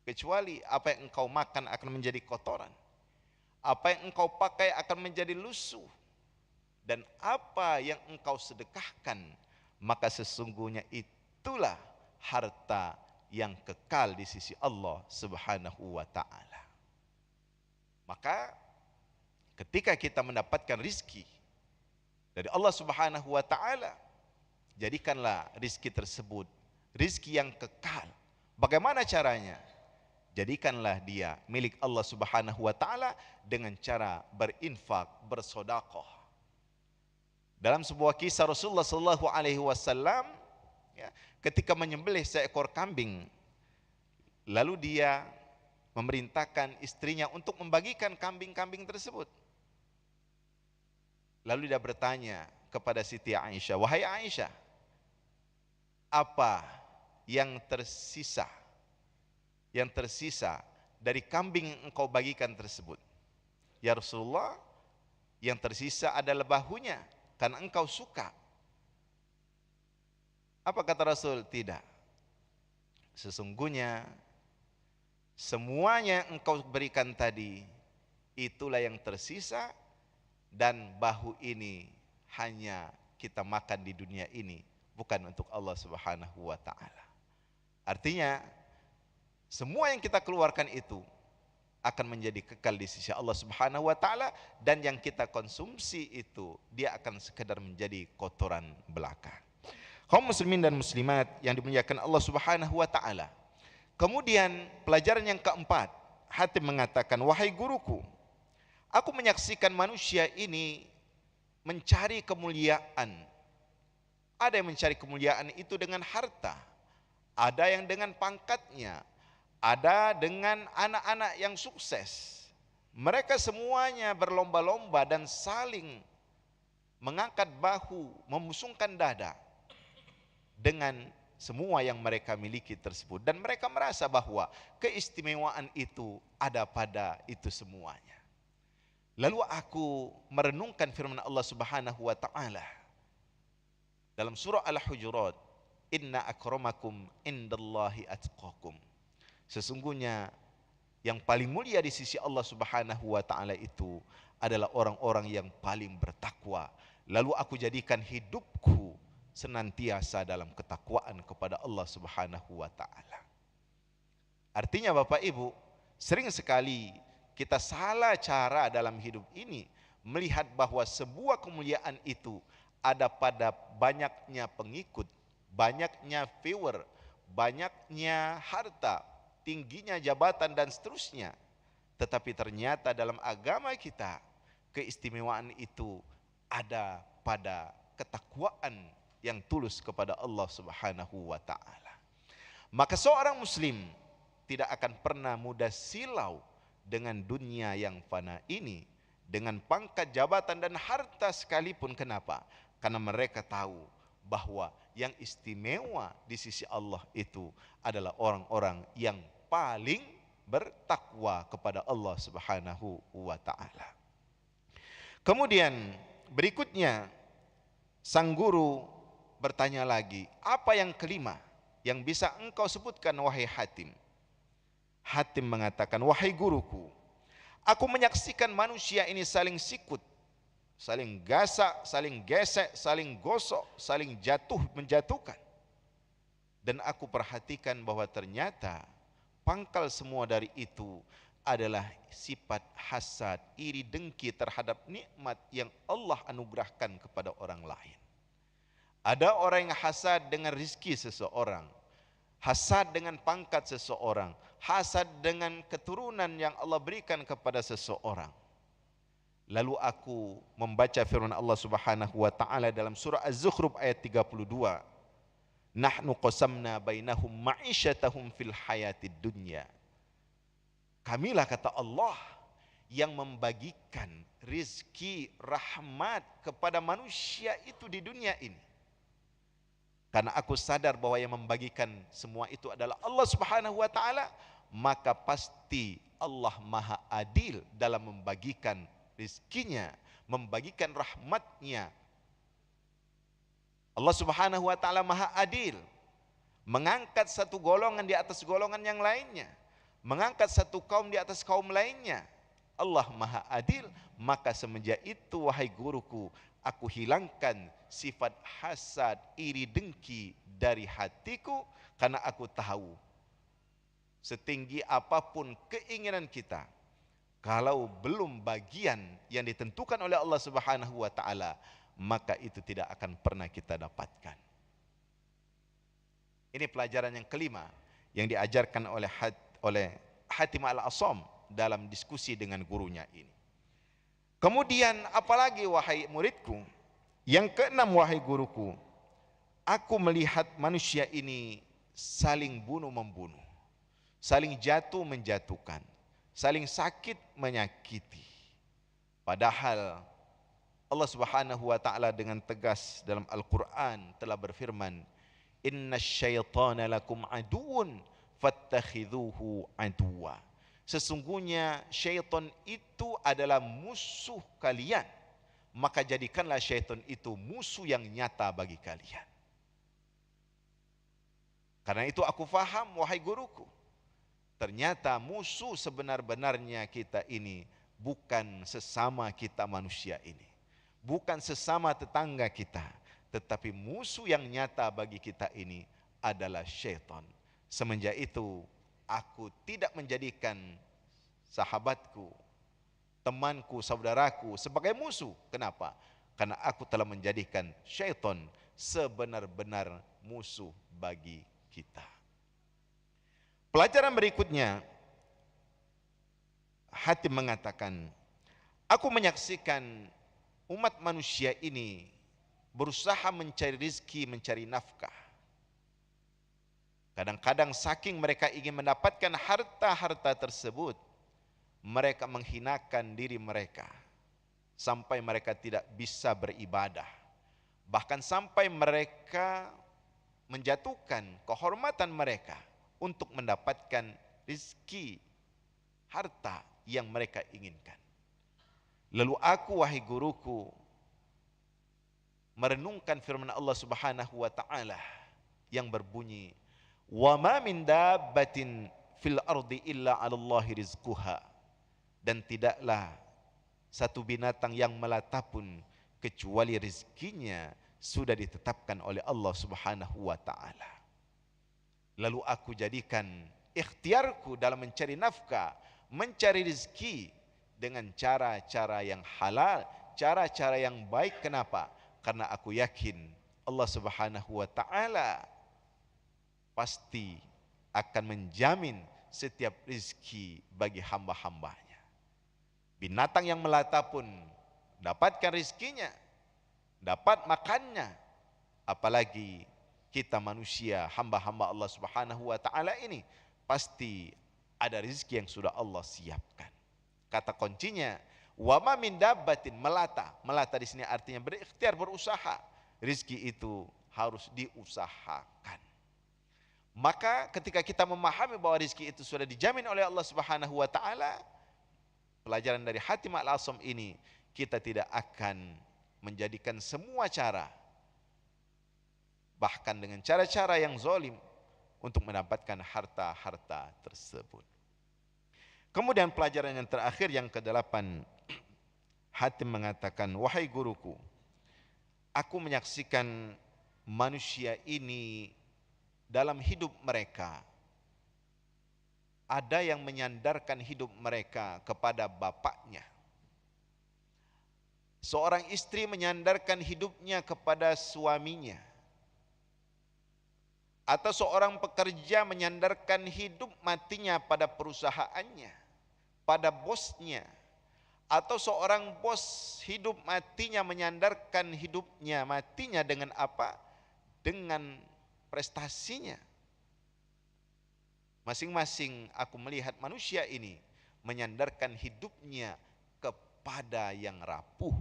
kecuali apa yang engkau makan akan menjadi kotoran, apa yang engkau pakai akan menjadi lusuh, dan apa yang engkau sedekahkan, maka sesungguhnya itulah harta yang kekal di sisi Allah Subhanahu wa taala. Maka ketika kita mendapatkan rizki dari Allah Subhanahu wa taala, jadikanlah rizki tersebut rizki yang kekal. Bagaimana caranya? Jadikanlah dia milik Allah Subhanahu wa taala dengan cara berinfak, bersedekah. Dalam sebuah kisah Rasulullah sallallahu alaihi wasallam, ya, ketika menyembelih seekor kambing, lalu dia memerintahkan istrinya untuk membagikan kambing-kambing tersebut. Lalu dia bertanya kepada Siti Aisyah, wahai Aisyah, apa yang tersisa dari kambing yang engkau bagikan tersebut? Ya Rasulullah, yang tersisa adalah bahunya, karena engkau suka. Apa kata Rasul? Tidak. Sesungguhnya semuanya yang engkau berikan tadi, itulah yang tersisa, dan bahu ini hanya kita makan di dunia ini, bukan untuk Allah Subhanahu wa ta'ala. Artinya semua yang kita keluarkan itu akan menjadi kekal di sisi Allah Subhanahu wa ta'ala, dan yang kita konsumsi itu dia akan sekedar menjadi kotoran belaka. Kaum muslimin dan muslimat yang dimuliakan Allah Subhanahu wa ta'ala. Kemudian pelajaran yang keempat, Hatim mengatakan, wahai guruku, aku menyaksikan manusia ini mencari kemuliaan. Ada yang mencari kemuliaan itu dengan harta, ada yang dengan pangkatnya, ada dengan anak-anak yang sukses. Mereka semuanya berlomba-lomba dan saling mengangkat bahu, memusungkan dada dengan semua yang mereka miliki tersebut. Dan mereka merasa bahwa keistimewaan itu ada pada itu semuanya. Lalu aku merenungkan firman Allah Subhanahu wa ta'ala dalam surah Al-Hujurat, inna akramakum indallahi atqakum. Sesungguhnya yang paling mulia di sisi Allah Subhanahu wa ta'ala itu adalah orang-orang yang paling bertakwa. Lalu aku jadikan hidupku senantiasa dalam ketakwaan kepada Allah Subhanahu wa ta'ala. Artinya Bapak Ibu, sering sekali kita salah cara dalam hidup ini melihat bahwa sebuah kemuliaan itu ada pada banyaknya pengikut, banyaknya viewer, banyaknya harta, tingginya jabatan dan seterusnya. Tetapi ternyata dalam agama kita keistimewaan itu ada pada ketakwaan yang tulus kepada Allah Subhanahu wa ta'ala. Maka seorang muslim tidak akan pernah mudah silau dengan dunia yang fana ini, dengan pangkat jabatan dan harta sekalipun. Kenapa? Karena mereka tahu bahwa yang istimewa di sisi Allah itu adalah orang-orang yang paling bertakwa kepada Allah Subhanahu wa ta'ala. Kemudian berikutnya sang guru bertanya lagi, apa yang kelima yang bisa engkau sebutkan wahai Hatim? Hatim mengatakan, wahai guruku, aku menyaksikan manusia ini saling sikut, saling gasak, saling gesek, saling gosok, saling menjatuhkan. Dan aku perhatikan bahwa ternyata pangkal semua dari itu adalah sifat hasad, iri dengki terhadap nikmat yang Allah anugerahkan kepada orang lain. Ada orang yang hasad dengan rizki seseorang, hasad dengan pangkat seseorang, hasad dengan keturunan yang Allah berikan kepada seseorang. Lalu aku membaca firman Allah Subhanahu wa ta'ala dalam surah Az-Zukhruf ayat 32. Nahnu qasamna bainahum ma'isyatahum fil hayatid dunya. Kamilah, kata Allah, yang membagikan rizki rahmat kepada manusia itu di dunia ini. Karena aku sadar bahwa yang membagikan semua itu adalah Allah Subhanahu wa ta'ala, maka pasti Allah maha adil dalam membagikan rizkinya, membagikan rahmatnya. Allah Subhanahu wa ta'ala maha adil, mengangkat satu golongan di atas golongan yang lainnya, mengangkat satu kaum di atas kaum lainnya. Allah maha adil. Maka semenjak itu wahai guruku, aku hilangkan sifat hasad, iri dengki dari hatiku, karena aku tahu setinggi apapun keinginan kita, kalau belum bagian yang ditentukan oleh Allah Subhanahu wa ta'ala, maka itu tidak akan pernah kita dapatkan. Ini pelajaran yang kelima yang diajarkan oleh Hatim al-Asam dalam diskusi dengan gurunya ini. Kemudian apalagi wahai muridku? Yang keenam, wahai guruku, aku melihat manusia ini saling bunuh-membunuh, saling jatuh menjatuhkan, saling sakit menyakiti. Padahal Allah Subhanahu wa taala dengan tegas dalam Al-Qur'an telah berfirman, "Innasyaitana lakum aduwwun fattakhidhuhu aduwwa." Sesungguhnya syaitan itu adalah musuh kalian, maka jadikanlah syaitan itu musuh yang nyata bagi kalian. Karena itu aku faham, wahai guruku, ternyata musuh sebenar-benarnya kita ini bukan sesama kita manusia ini, bukan sesama tetangga kita, tetapi musuh yang nyata bagi kita ini adalah syaitan. Semenjak itu aku tidak menjadikan sahabatku, temanku, saudaraku sebagai musuh. Kenapa? Karena aku telah menjadikan syaitan sebenar-benar musuh bagi kita. Pelajaran berikutnya, Hatim mengatakan, aku menyaksikan umat manusia ini berusaha mencari rizki, mencari nafkah. Kadang-kadang saking mereka ingin mendapatkan harta-harta tersebut, mereka menghinakan diri mereka sampai mereka tidak bisa beribadah. Bahkan sampai mereka menjatuhkan kehormatan mereka untuk mendapatkan rizki, harta yang mereka inginkan. Lalu aku, wahai guruku, merenungkan firman Allah Subhanahu wa taala yang berbunyi, "Wa ma min dabbatin fil ardi illa 'alallahi rizquha." Dan tidaklah satu binatang yang melata pun kecuali rizkinya sudah ditetapkan oleh Allah Subhanahu wa taala. Lalu aku jadikan ikhtiarku dalam mencari nafkah, mencari rizki dengan cara-cara yang halal, cara-cara yang baik. Kenapa? Karena aku yakin Allah Subhanahu wa taala pasti akan menjamin setiap rizki bagi hamba-hambanya. Binatang yang melata pun dapatkan rizkinya, dapat makannya. Apalagi kita manusia, hamba-hamba Allah Subhanahu wa taala ini, pasti ada rizki yang sudah Allah siapkan. Kata kuncinya, wa ma min dabbatin, melata. Melata di sini artinya berikhtiar, berusaha. Rizki itu harus diusahakan. Maka ketika kita memahami bahwa rizki itu sudah dijamin oleh Allah Subhanahu wa taala, pelajaran dari Hatim Al-Asam ini, kita tidak akan menjadikan semua cara, bahkan dengan cara-cara yang zalim, untuk mendapatkan harta-harta tersebut. Kemudian pelajaran yang terakhir, yang ke-8, Hatim mengatakan, wahai guruku, aku menyaksikan manusia ini dalam hidup mereka, ada yang menyandarkan hidup mereka kepada bapaknya. Seorang istri menyandarkan hidupnya kepada suaminya. Atau seorang pekerja menyandarkan hidup matinya pada perusahaannya, pada bosnya. Atau seorang bos hidup matinya menyandarkan hidupnya matinya dengan apa? Dengan prestasinya. Masing-masing aku melihat manusia ini menyandarkan hidupnya kepada yang rapuh.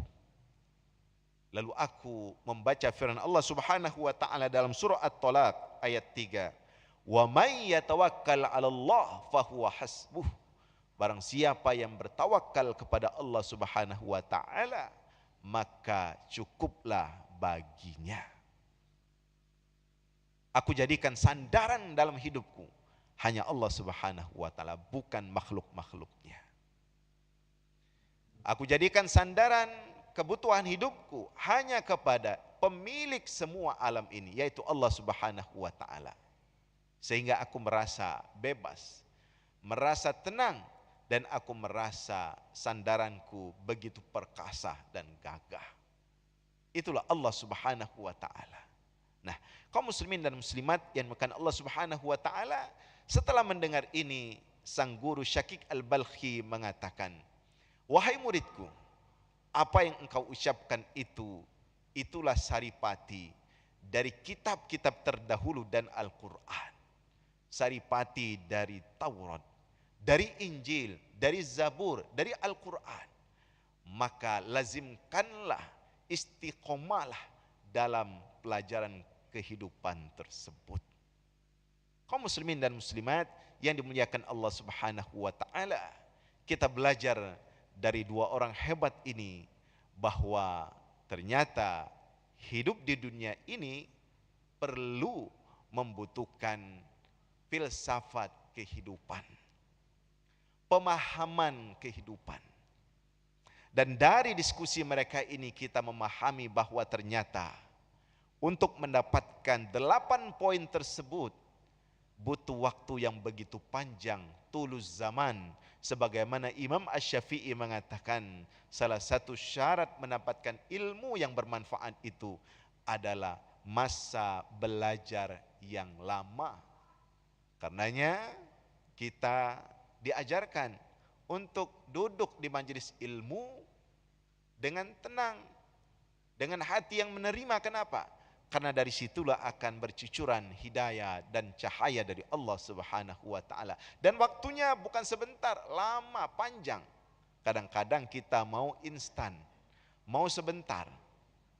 Lalu aku membaca firman Allah Subhanahu wa taala dalam surah At-Talaq ayat 3. Wa may yatawakkal 'ala Allah fahuwa hasbuh. Barang siapa yang bertawakal kepada Allah Subhanahu wa taala, maka cukuplah baginya. Aku jadikan sandaran dalam hidupku hanya Allah Subhanahu wa taala, bukan makhluk-makhluknya. Aku jadikan sandaran kebutuhan hidupku hanya kepada pemilik semua alam ini, yaitu Allah Subhanahu wa taala. Sehingga aku merasa bebas, merasa tenang, dan aku merasa sandaranku begitu perkasa dan gagah. Itulah Allah Subhanahu wa taala. Nah, kaum muslimin dan muslimat yang dimuliakan Allah Subhanahu wa taala, setelah mendengar ini, sang guru Syakik Al-Balkhi mengatakan, wahai muridku, apa yang engkau ucapkan itu, itulah saripati dari kitab-kitab terdahulu dan Al-Quran. Saripati dari Taurat, dari Injil, dari Zabur, dari Al-Quran. Maka lazimkanlah istiqomahlah dalam pelajaran kehidupan tersebut. Kaum muslimin dan muslimat yang dimuliakan Allah Subhanahu wa taala, kita belajar dari dua orang hebat ini bahwa ternyata hidup di dunia ini perlu membutuhkan filsafat kehidupan, pemahaman kehidupan. Dan dari diskusi mereka ini kita memahami bahwa ternyata untuk mendapatkan 8 poin tersebut butuh waktu yang begitu panjang, tulus zaman. Sebagaimana Imam Asy-Syafi'i mengatakan, salah satu syarat mendapatkan ilmu yang bermanfaat itu adalah masa belajar yang lama. Karenanya kita diajarkan untuk duduk di majelis ilmu dengan tenang, dengan hati yang menerima. Kenapa? Karena dari situlah akan bercucuran hidayah dan cahaya dari Allah Subhanahu wa taala. Dan waktunya bukan sebentar, lama, panjang. Kadang-kadang kita mau instan, mau sebentar.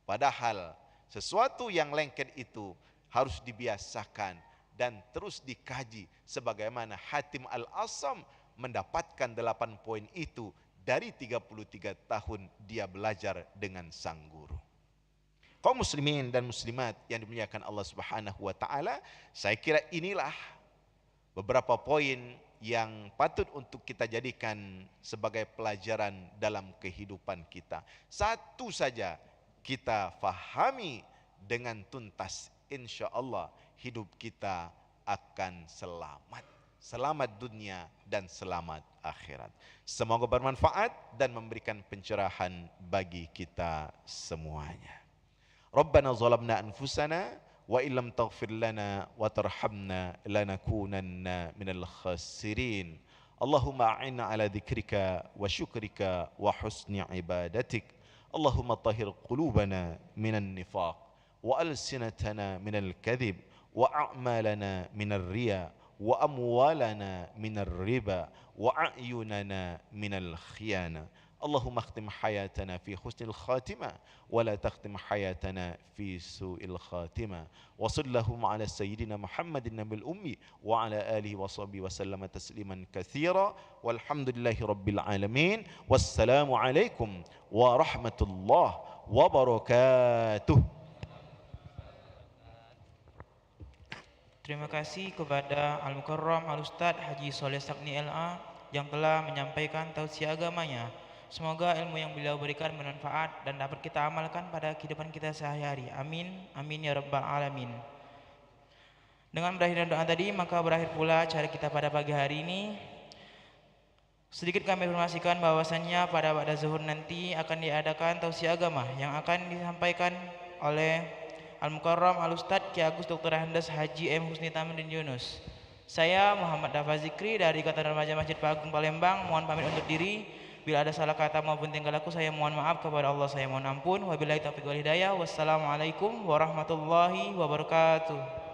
Padahal sesuatu yang lengket itu harus dibiasakan dan terus dikaji. Sebagaimana Hatim Al-Asam mendapatkan 8 poin itu dari 33 tahun dia belajar dengan sang guru. Kaum muslimin dan muslimat yang dimuliakan Allah Subhanahu wa taala, saya kira inilah beberapa poin yang patut untuk kita jadikan sebagai pelajaran dalam kehidupan kita. Satu saja kita fahami dengan tuntas, insya Allah hidup kita akan selamat. Selamat dunia dan selamat akhirat. Semoga bermanfaat dan memberikan pencerahan bagi kita semuanya. Rabbana zalamna anfusana wa illam taghfir lana wa tarhamna lanakunanna minal khasirin. Allahumma a'inna ala dzikrika wa syukrika wa husni ibadatik. Allahumma tahhir qulubana minan nifaq wa alsinatana minal kadhib wa a'malana minar riya wa amwalana minar riba wa a'yunana minal khiyana. Allahumma akhtim hayatana fi husnil khatimah wa la takhtim hayatana fi su'il khatimah. Wa sallallahu ala sayyidina Muhammadin nabil ummi wa ala alihi wa sahbihi wa sallama tasliman katsira walhamdulillahi rabbil alamin. Wassalamu alaikum warahmatullahi wabarakatuh.
Terima kasih kepada Al-Mukarram Al-Ustadz Haji Soleh Sagni LA yang telah menyampaikan tausiah agamanya. Semoga ilmu yang beliau berikan bermanfaat dan dapat kita amalkan pada kehidupan kita sehari-hari. Amin, amin ya rabbal alamin. Dengan berakhirnya doa tadi, maka berakhir pula acara kita pada pagi hari ini. Sedikit kami informasikan bahwasannya pada ba'da zuhur nanti akan diadakan tausiah agama yang akan disampaikan oleh Al-Mukarram Al-Ustadz Ki Agus Dr. Andes Haji M. Husni Tamirin Yunus. Saya Muhammad Dafa Zikri dari Ikatan Remaja Masjid Pagung Palembang mohon pamit undur diri. Bila ada salah kata maupun tingkah laku saya mohon maaf, kepada Allah saya mohon ampun. Wabillahi taufiq wal hidayah. Wassalamualaikum warahmatullahi wabarakatuh.